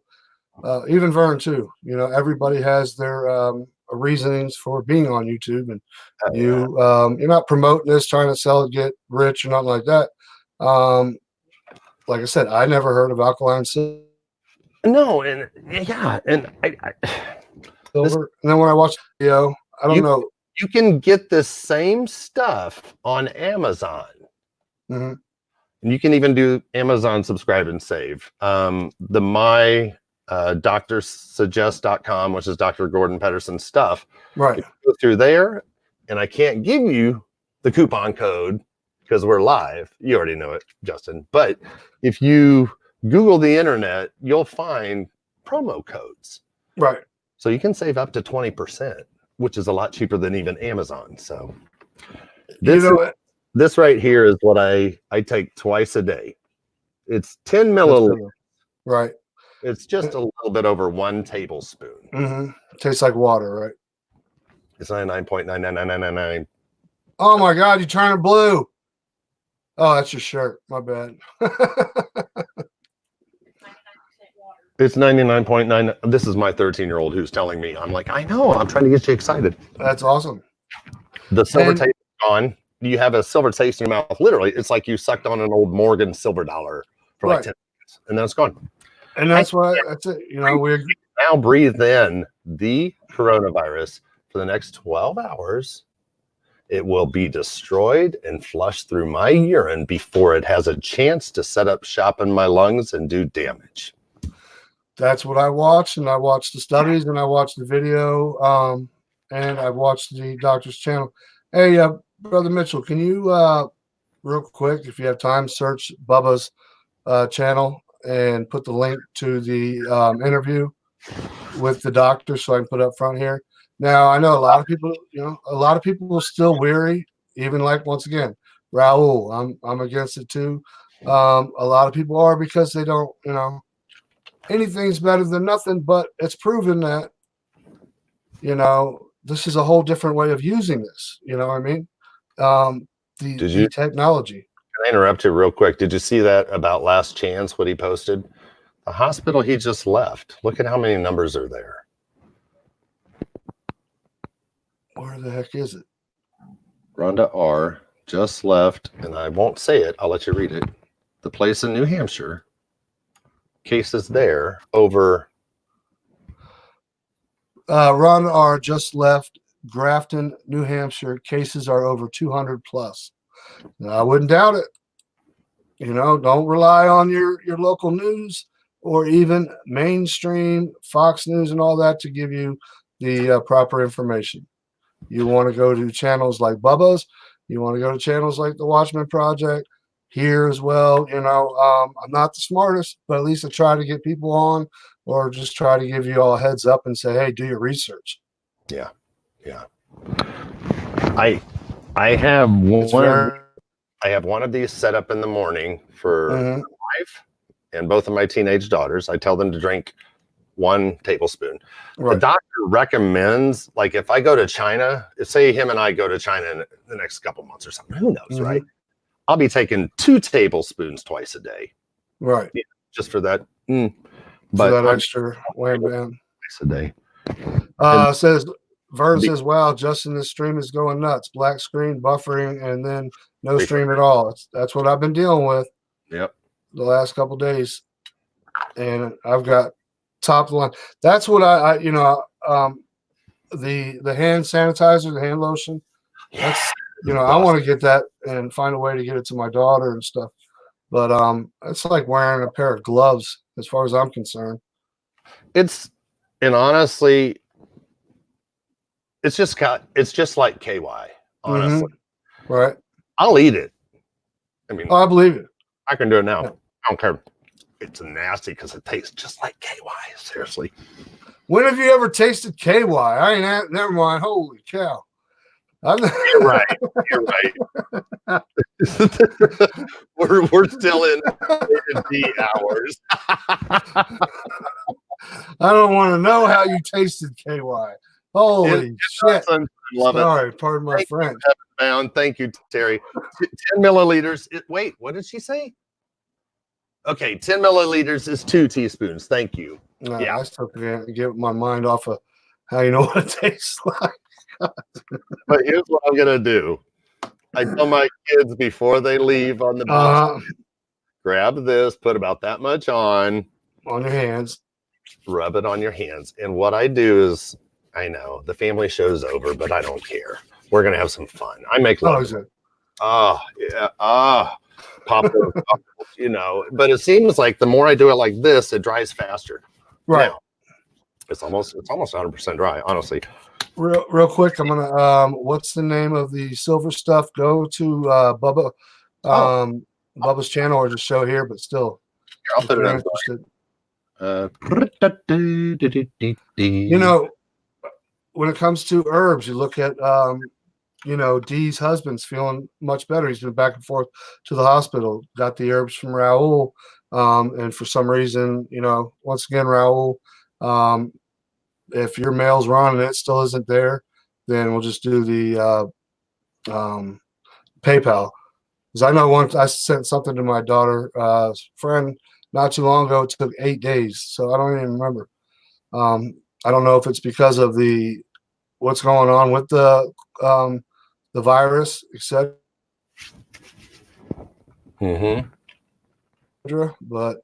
even Vern too. Everybody has their reasonings for being on YouTube, and you're not promoting this, trying to sell it, get rich, or nothing like that. Like I said, I never heard of alkaline silver. No, and I silver. And then when I watched the video, I don't know. You can get this same stuff on Amazon. And you can even do Amazon subscribe and save. The my doctorsuggest.com, which is Dr. Gordon Pedersen's stuff. Right. You go through there, and I can't give you the coupon code because we're live. You already know it, Justin. But if you Google the internet, you'll find promo codes. Right. So you can save up to 20%, which is a lot cheaper than even Amazon. So this right here is what I take twice a day. It's 10 milliliters. Right. It's just a little bit over 1 tablespoon. Tastes like water, right? It's 99.99999. Oh my God, you turn it blue. Oh, that's your shirt. My bad. It's 99.9. This is my 13-year-old who's telling me. I'm like, I know. I'm trying to get you excited. That's awesome. The silver And taste is gone. You have a silver taste in your mouth. Literally, it's like you sucked on an old Morgan silver dollar for like right, 10 minutes, and then it's gone. and I that's why that's it. You know, we're now breathe in the coronavirus for the next 12 hours. It will be destroyed and flushed through my urine before it has a chance to set up shop in my lungs and do damage. that's what I watched, and I watched the studies, and I watched the video, and I watched the doctor's channel. Hey, brother Mitchell, can you real quick, if you have time, search Bubba's channel and put the link to the interview with the doctor so I can put up front here. Now, I know a lot of people, a lot of people are still weary, even like, once again, Raul, I'm against it too. A lot of people are because they don't, anything's better than nothing, but it's proven that, this is a whole different way of using this. You know what I mean? The technology. Can I interrupt you real quick? Did you see that about Last Chance, what he posted? The hospital he just left. Look at how many numbers are there. Where the heck is it? Rhonda R. just left, and I won't say it. I'll let you read it. The place in New Hampshire. Cases there over. Rhonda R. just left Grafton, New Hampshire. Cases are over 200 plus. Now, I wouldn't doubt it. Don't rely on your local news or even mainstream Fox News and all that to give you the proper information. You want to go to channels like Bubba's. You want to go to channels like the Watchman Project here as well. I'm not the smartest, but at least I try to get people on or just try to give you all a heads up and say, hey, do your research. Yeah. I have one. I have one of these set up in the morning for my wife and both of my teenage daughters. I tell them to drink 1 tablespoon. Right. The doctor recommends, like if I go to China, say him and I go to China in the next couple months or something, who knows, right? I'll be taking 2 tablespoons twice a day. Right. Yeah, just for that. For that extra wham bam. Twice a day. Says Vern says, wow, Justin, this stream is going nuts. Black screen, buffering, and then no stream at all. That's what I've been dealing with. Yep. The last couple of days. And I've got top of the line. That's what I the hand sanitizer, the hand lotion. That's I want to get that and find a way to get it to my daughter and stuff. But it's like wearing a pair of gloves as far as I'm concerned. Honestly, it's just like KY, honestly. Right. I'll eat it. I mean, I believe it. I can do it now. Yeah. I don't care. It's nasty because it tastes just like KY. Seriously. When have you ever tasted KY? I ain't. Never mind. Holy cow! You're right. You're right. we're still in D hours. I don't want to know how you tasted KY. Holy shit! Love Sorry, pardon my French. Thank you, Terry. 10 milliliters. Wait, what did she say? Okay, 10 milliliters is 2 teaspoons. Thank you. No, yeah, I still can't get my mind off of how you know what it tastes like. But here's what I'm gonna do. I tell my kids before they leave on the bus, grab this, put about that much on your hands, rub it on your hands. And what I do is, I know the family show's over, but I don't care. We're gonna have some fun. I make love. Oh yeah. Pop those bubbles, but it seems like the more I do it like this, it dries faster. Right. Now, it's almost 100% dry, honestly. Real quick, I'm gonna what's the name of the silver stuff? Go to Bubba Bubba's channel or just show here, but still. Here, I'll put it up. When it comes to herbs, you look at Dee's husband's feeling much better. He's been back and forth to the hospital, got the herbs from Raul. And for some reason, once again, Raul, if your mail's wrong and it still isn't there, then we'll just do the PayPal. Because I know once I sent something to my daughter, friend not too long ago. It took 8 days, so I don't even remember. I don't know if it's because of what's going on with the the virus, etc. Mm-hmm. But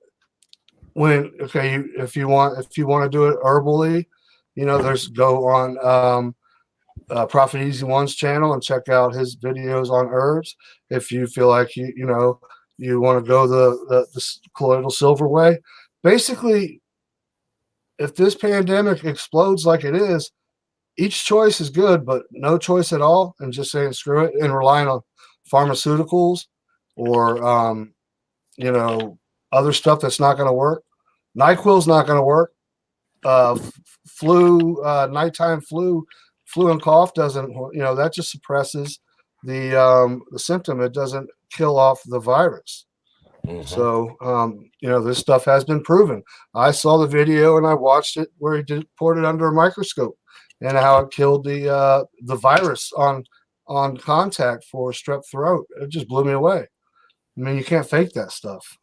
if you want to do it herbally, there's go on Prophet Easy One's channel and check out his videos on herbs. If you feel like you want to go the colloidal silver way, basically, if this pandemic explodes like it is, each choice is good, but no choice at all, and just saying screw it and relying on pharmaceuticals or other stuff that's not going to work. NyQuil's not going to work. Nighttime flu and cough doesn't. That just suppresses the symptom. It doesn't kill off the virus. Mm-hmm. So this stuff has been proven. I saw the video and I watched it where he poured it under a microscope and how it killed the virus on contact for strep throat. It just blew me away. I mean, you can't fake that stuff.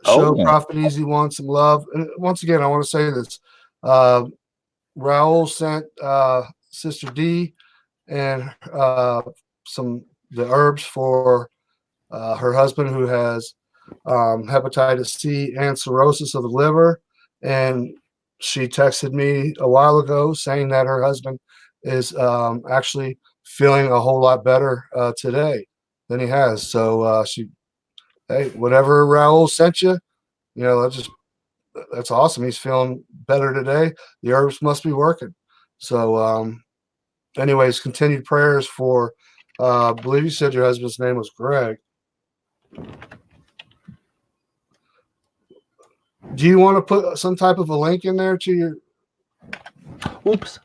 Show Prophet Easy One some love. And once again, I want to say this. Raul sent Sister D and the herbs for her husband who has hepatitis C and cirrhosis of the liver. And she texted me a while ago saying that her husband is actually feeling a whole lot better today than he has. So hey, whatever Raul sent you, that's awesome. He's feeling better today. The herbs must be working. So anyways, continued prayers for I believe you said your husband's name was Greg. Do you want to put some type of a link in there to your? Oops.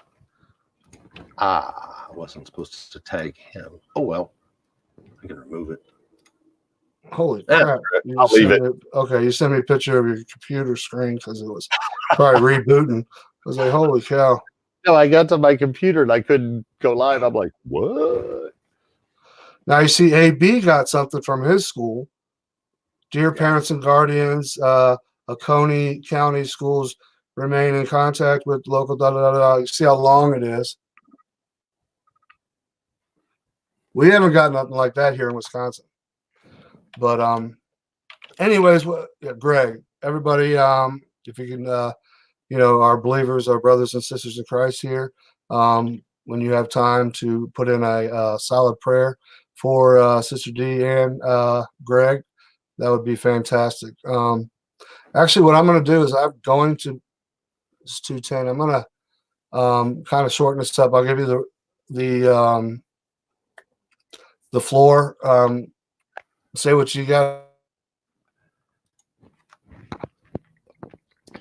I wasn't supposed to tag him. Oh, well. I can remove it. Holy crap. I'll leave it. Okay, you sent me a picture of your computer screen because it was probably rebooting. I was like, holy cow. No, I got to my computer and I couldn't go live. I'm like, what? Now you see AB got something from his school. Dear parents and guardians, Oconee County schools remain in contact with local You see how long it is. We haven't got nothing like that here in Wisconsin. But anyways, Greg, everybody, if you can, our believers, our brothers and sisters in Christ here, when you have time to put in a solid prayer for Sister D and Greg, that would be fantastic. Actually, what I'm going to do is I'm going to it's 2:10. I'm going to kind of shorten this up. I'll give you the floor. Say what you got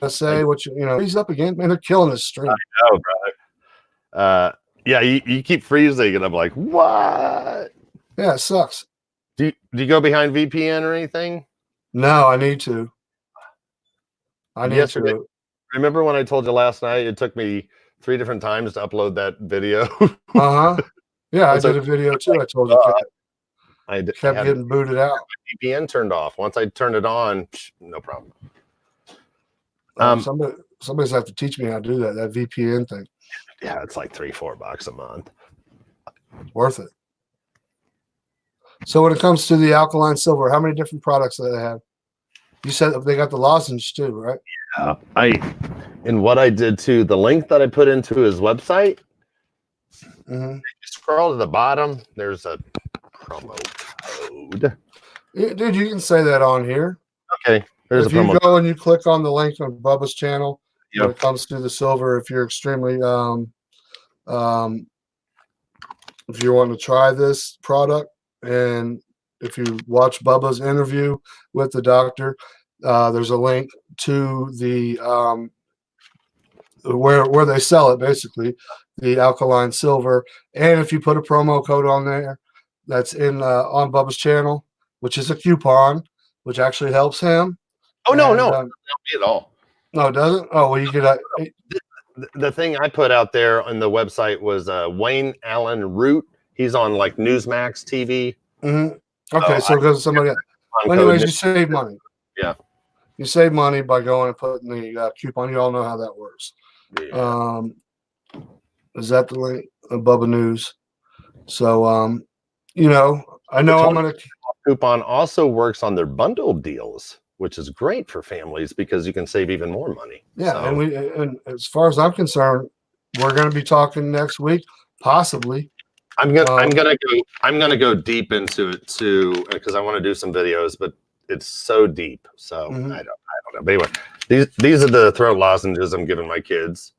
to say. He's up again. Man, they're killing this stream. I know, brother. Yeah, you keep freezing, and I'm like, what? Yeah, it sucks. Do you go behind VPN or anything? No, I need to. Yesterday, remember when I told you last night it took me 3 different times to upload that video? Yeah, I did a video too. I told you I kept getting booted out. VPN turned off. Once I turned it on, no problem. Somebody's have to teach me how to do that VPN thing. Yeah, it's like $3-4 a month. Worth it. So when it comes to the alkaline silver, how many different products do they have? You said they got the lozenge too, right? Yeah, and what I did too, the link that I put into his website, mm-hmm. Scroll to the bottom, there's a promo code. Dude, you can say that on here. Okay. If you go and you click on the link on Bubba's channel, yep. When it comes to the silver, if you're extremely if you want to try this product, and if you watch Bubba's interview with the doctor, there's a link to the where they sell it, basically the alkaline silver. And if you put a promo code on there that's in on Bubba's channel, which is a coupon, which actually helps him. Oh, no, not me at all. No, it doesn't. Oh, well, you could. The thing I put out there on the website was Wayne Allen Root. He's on like Newsmax TV. Mm-hmm. Okay, so because somebody. Anyways, you save money. Yeah, you save money by going and putting the coupon. You all know how that works. Yeah. Is that the link? Bubba News. So, you know, I The know I'm 20 gonna. coupon also works on their bundle deals, which is great for families because you can save even more money. Yeah, So and as far as I'm concerned, we're gonna be talking next week, possibly. I'm gonna go deep into it too because I want to do some videos, but it's so deep. So Mhm. I don't know. But anyway, these are the throat lozenges I'm giving my kids.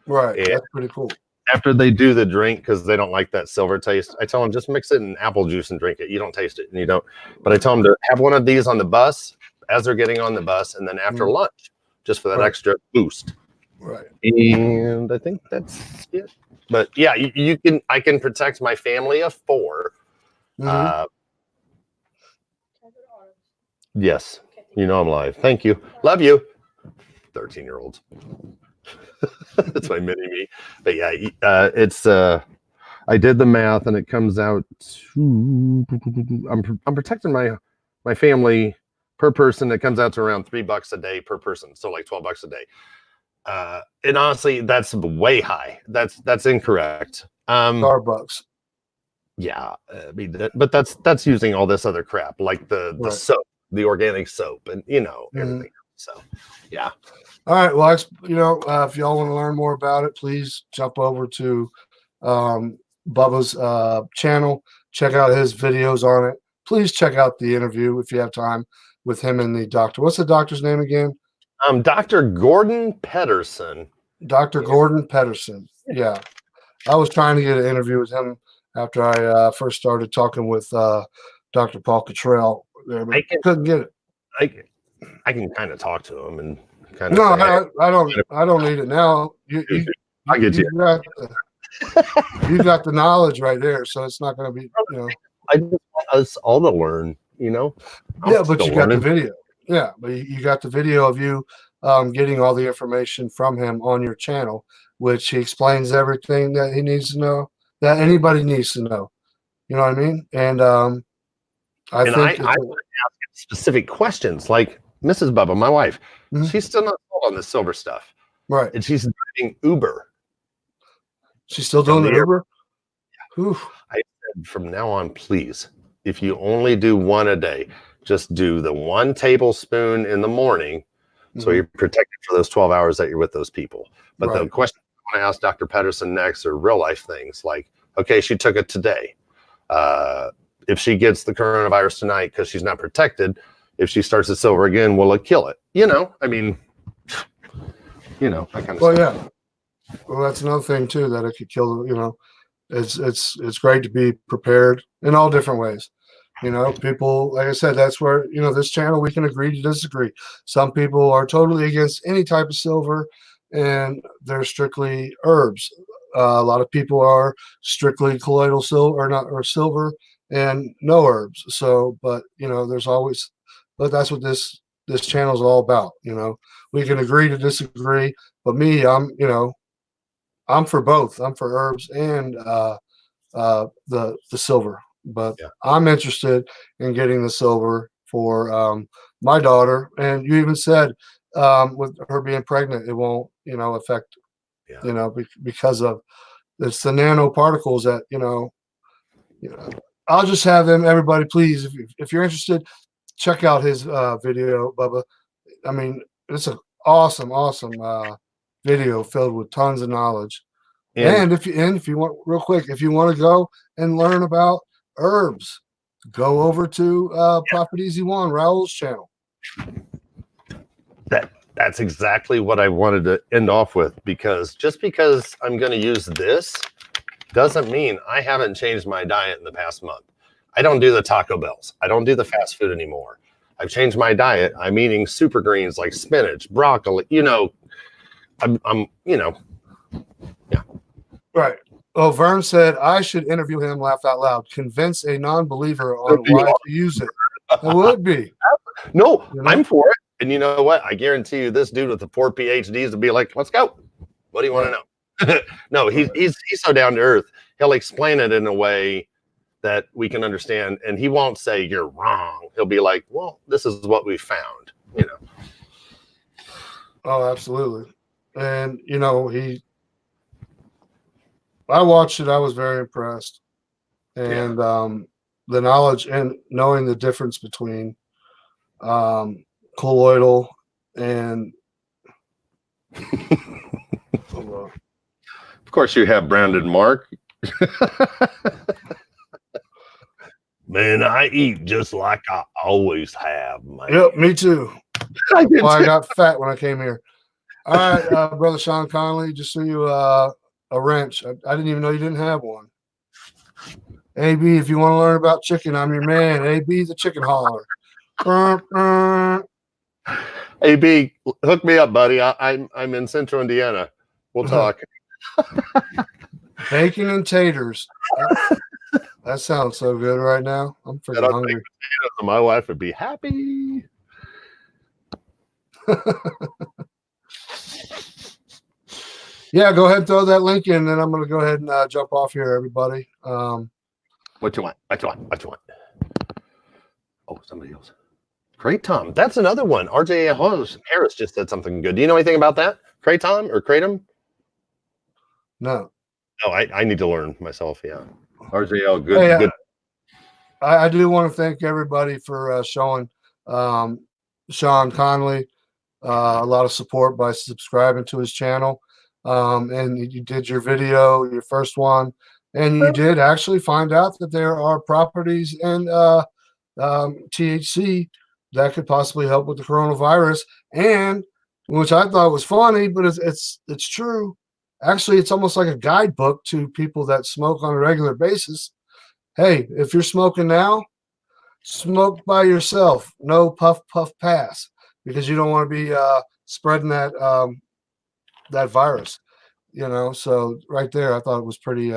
Right, And that's pretty cool. after they do the drink because they don't like that silver taste, I tell them just mix it in apple juice and drink it. You don't taste it and you don't. But I tell them to have one of these on the bus as they're getting on the bus, and then after lunch, just for that Right. extra boost. Right. And I think that's it. But yeah, I can protect my family of 4. Mm-hmm. Yes, you know I'm live. Thank you. Love you. 13-year-olds. That's my mini me. But yeah, it's I did the math and it comes out to I'm protecting my family per person. It comes out to around $3 a day per person, so like $12 a day. And honestly, that's way high. That's incorrect. Starbucks. Yeah, I mean, but that's using all this other crap like the Right. soap, the organic soap, and everything. So, yeah. All right. Well, if y'all want to learn more about it, please jump over to Bubba's channel. Check out his videos on it. Please check out the interview if you have time with him and the doctor. What's the doctor's name again? Dr. Gordon Pedersen. Dr. Gordon Pedersen. Yeah. I was trying to get an interview with him after I first started talking with Dr. Paul Cottrell there, but couldn't get it. I can kind of talk to him and kind of No, say, hey, I don't need it now. I get you. You got the knowledge right there, so it's not going to be, I just want us all to learn, Yeah, but you got the video. Yeah, but you got the video of you getting all the information from him on your channel, which he explains everything that he needs to know, that anybody needs to know. You know what I mean? And I want to ask specific questions, like Mrs. Bubba, my wife. Mm-hmm. She's still not sold on this silver stuff, right? And she's driving Uber. She's still doing the Uber. Yeah. I said, from now on, please, if you only do one a day, just do the 1 tablespoon in the morning, so you're protected for those 12 hours that you're with those people. But the question I want to ask Dr. Pedersen next are real life things, like, okay, she took it today. If she gets the coronavirus tonight because she's not protected, if she starts the silver again, will it kill it? I mean, that kind of stuff. Yeah. Well, that's another thing too, that it could kill. It's great to be prepared in all different ways. People, like I said, that's where this channel, we can agree to disagree. Some people are totally against any type of silver, and they're strictly herbs. A lot of people are strictly colloidal silver or silver and no herbs. So, but there's always, but that's what this channel is all about. We can agree to disagree, but me, I'm for both. I'm for herbs and the silver, but I'm interested in getting the silver for my daughter. And you even said with her being pregnant, it won't affect because of it's the nanoparticles that I'll just have them. Everybody, please, if you're interested, check out his video, Bubba. I mean, it's an awesome video filled with tons of knowledge. And if you want, real quick, if you want to go and learn about herbs, go over to Prophet Easy One, Raul's channel. That's exactly what I wanted to end off with, because just because I'm going to use this doesn't mean I haven't changed my diet in the past month. I don't do the Taco Bells. I don't do the fast food anymore. I've changed my diet. I'm eating super greens like spinach, broccoli. I'm yeah. Right. Oh, Vern said I should interview him. Laugh out loud. Convince a non-believer on why to use it. It would be. No, I'm for it. And you know what? I guarantee you, this dude with the 4 PhDs will be like, "Let's go. What do you want to know?" No, he's so down to earth. He'll explain it in a way that we can understand, and he won't say you're wrong. He'll be like, "Well, this is what we found." Oh, absolutely. And I watched it. I was very impressed, Yeah. and the knowledge and knowing the difference between colloidal and Of course, you have Brandon Mark. Man, I eat just like I always have, man. yep, me too. I did Well, I too. got fat when I came here. All right, brother Sean Connolly, just so you a wrench. I didn't even know you didn't have one. AB, if you want to learn about chicken, I'm your man. AB, the chicken hauler. AB, hook me up, buddy. I'm in Central Indiana. We'll talk. Bacon and taters. That sounds so good right now. I'm freaking hungry. My wife would be happy. Yeah, go ahead and throw that link in, and I'm going to go ahead and jump off here, everybody. What you want? What you want? What you want? Oh, somebody else. Kratom. That's another one. RJ Harris just said something good. Do you know anything about that? Kratom or Kratom? No. Oh, I need to learn myself. Yeah. RJL, good. Hey, good. I do want to thank everybody for showing Sean Connolly a lot of support by subscribing to his channel. And you did your video, your first one, and you did actually find out that there are properties in THC that could possibly help with the coronavirus, and which I thought was funny, but it's true. Actually, it's almost like a guidebook to people that smoke on a regular basis. Hey, if you're smoking now, smoke by yourself. No puff, puff, pass, because you don't want to be spreading that that virus. So right there, I thought it was pretty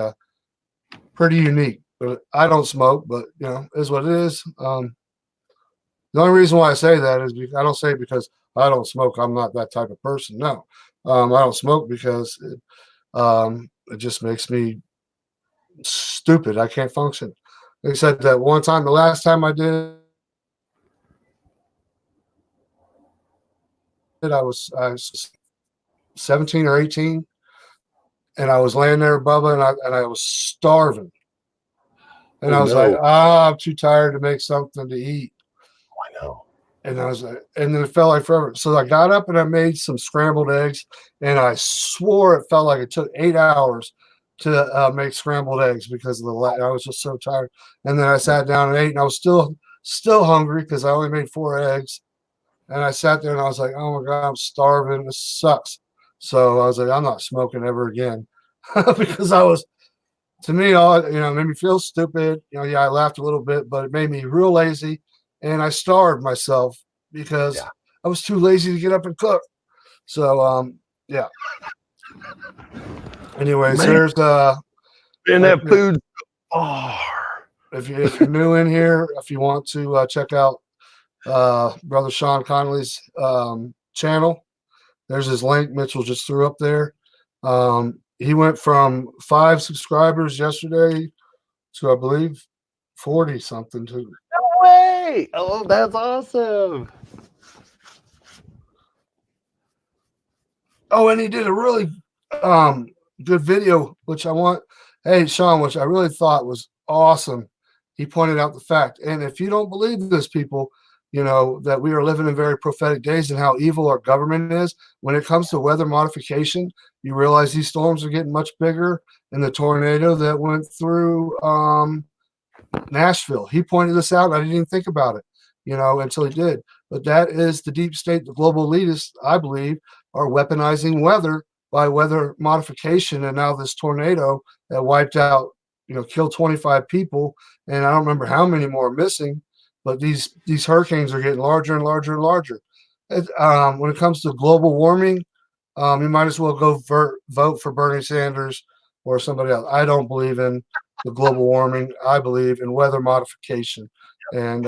unique. But I don't smoke, but is what it is. The only reason why I say that is because I don't say it because I don't smoke. I'm not that type of person. No, I don't smoke because it just makes me stupid. I can't function. They said that one time, the last time I did, I was 17 or 18, and I was laying there, Bubba, and I was starving, and I was like, I'm too tired to make something to eat. I know. And I was like, and then it felt like forever. So I got up and I made some scrambled eggs, and I swore it felt like it took 8 hours to make scrambled eggs because of I was just so tired. And then I sat down and ate, and I was still hungry because I only made 4 eggs. And I sat there and I was like, oh my God, I'm starving. This sucks. So I was like, I'm not smoking ever again because to me, it made me feel stupid. Yeah, I laughed a little bit, but it made me real lazy. And I starved myself because I was too lazy to get up and cook. So, yeah. Anyways, there's and that food. If you're new in here, if you want to check out Brother Sean Connolly's channel, there's his link. Mitchell just threw up there. He went from 5 subscribers yesterday to, I believe, 40 something to. No way! Oh, that's awesome. Oh, and he did a really good video, which hey, Sean, which I really thought was awesome. He pointed out the fact, and if you don't believe this, people, that we are living in very prophetic days and how evil our government is. When it comes to weather modification, you realize these storms are getting much bigger. And the tornado that went through Nashville, he pointed this out. I didn't even think about it, until he did. But that is the deep state, the global elitists, I believe, are weaponizing weather by weather modification. And now this tornado that wiped out, killed 25 people, and I don't remember how many more are missing. But these hurricanes are getting larger and larger and larger. When it comes to global warming, you might as well go vote for Bernie Sanders or somebody else. I don't believe in the global warming. I believe in weather modification. And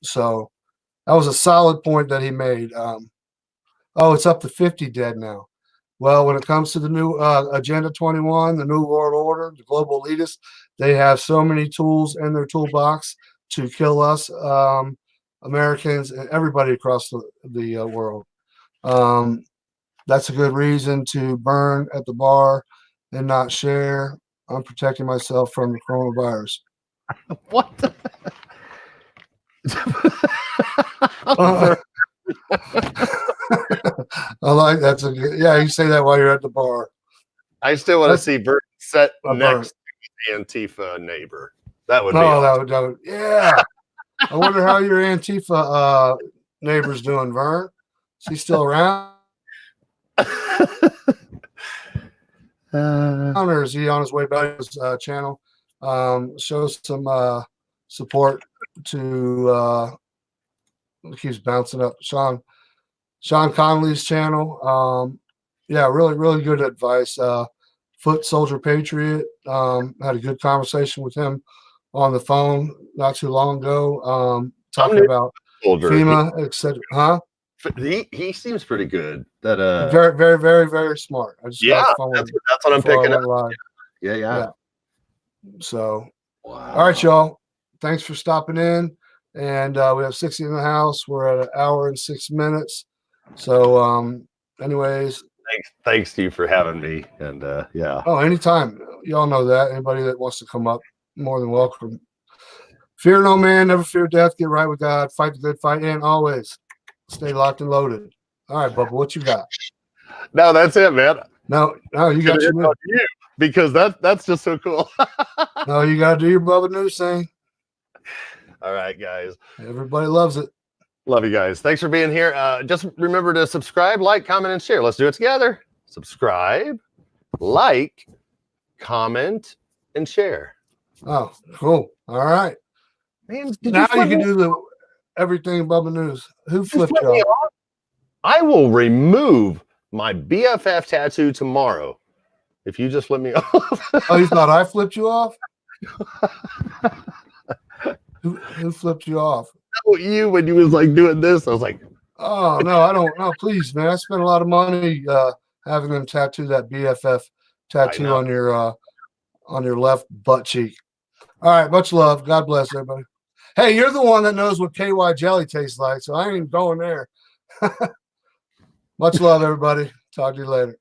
so that was a solid point that he made. It's up to 50 dead now. Well, when it comes to the new Agenda 21, the New World Order, the global elitists, they have so many tools in their toolbox to kill us, Americans, and everybody across the world. That's a good reason to burn at the bar and not share. I'm protecting myself from the coronavirus. What? The- I like that's a good, yeah. You say that while you're at the bar. I still want to That's see Bert set a next to the Antifa neighbor. That would be Oh, awesome. that would yeah. I wonder how your Antifa neighbor's doing, Vern. Is he still around? Or is he on his way back to his channel? Show some support to it keeps bouncing up. Sean Conley's channel. Yeah, really good advice. Foot Soldier Patriot. Had a good conversation with him on the phone not too long ago. Talking about Soldier. FEMA, etc. Huh? He seems pretty good. That very smart. I just got yeah, the phone that's what I'm picking up. live. Yeah. So, Wow. all right, y'all. Thanks for stopping in. And we have 60 in the house. We're at 1 hour and 6 minutes. So, anyways. Thanks to you for having me. And yeah. Oh, anytime. Y'all know that. Anybody that wants to come up, more than welcome. Fear no man, never fear death. Get right with God. Fight the good fight, and always stay locked and loaded. All right, Bubba, what you got? No, that's it, man. No, you got your move. Because that's just so cool. No, you got to do your Bubba News thing. All right, guys. Everybody loves it. Love you guys. Thanks for being here. Just remember to subscribe, like, comment, and share. Let's do it together. Subscribe, like, comment, and share. Oh, cool. All right. Man, now you can do the everything Bubba News. Who flipped you off? I will remove my BFF tattoo tomorrow if you just flip me off. Oh, you thought I flipped you off? Who flipped you off? No, you, when you was like doing this, I was like, oh no, I don't know. Please, man, I spent a lot of money having them tattoo that BFF tattoo on your left butt cheek. All right, much love. God bless everybody. Hey, you're the one that knows what KY jelly tastes like, so I ain't even going there. Much love, everybody. Talk to you later.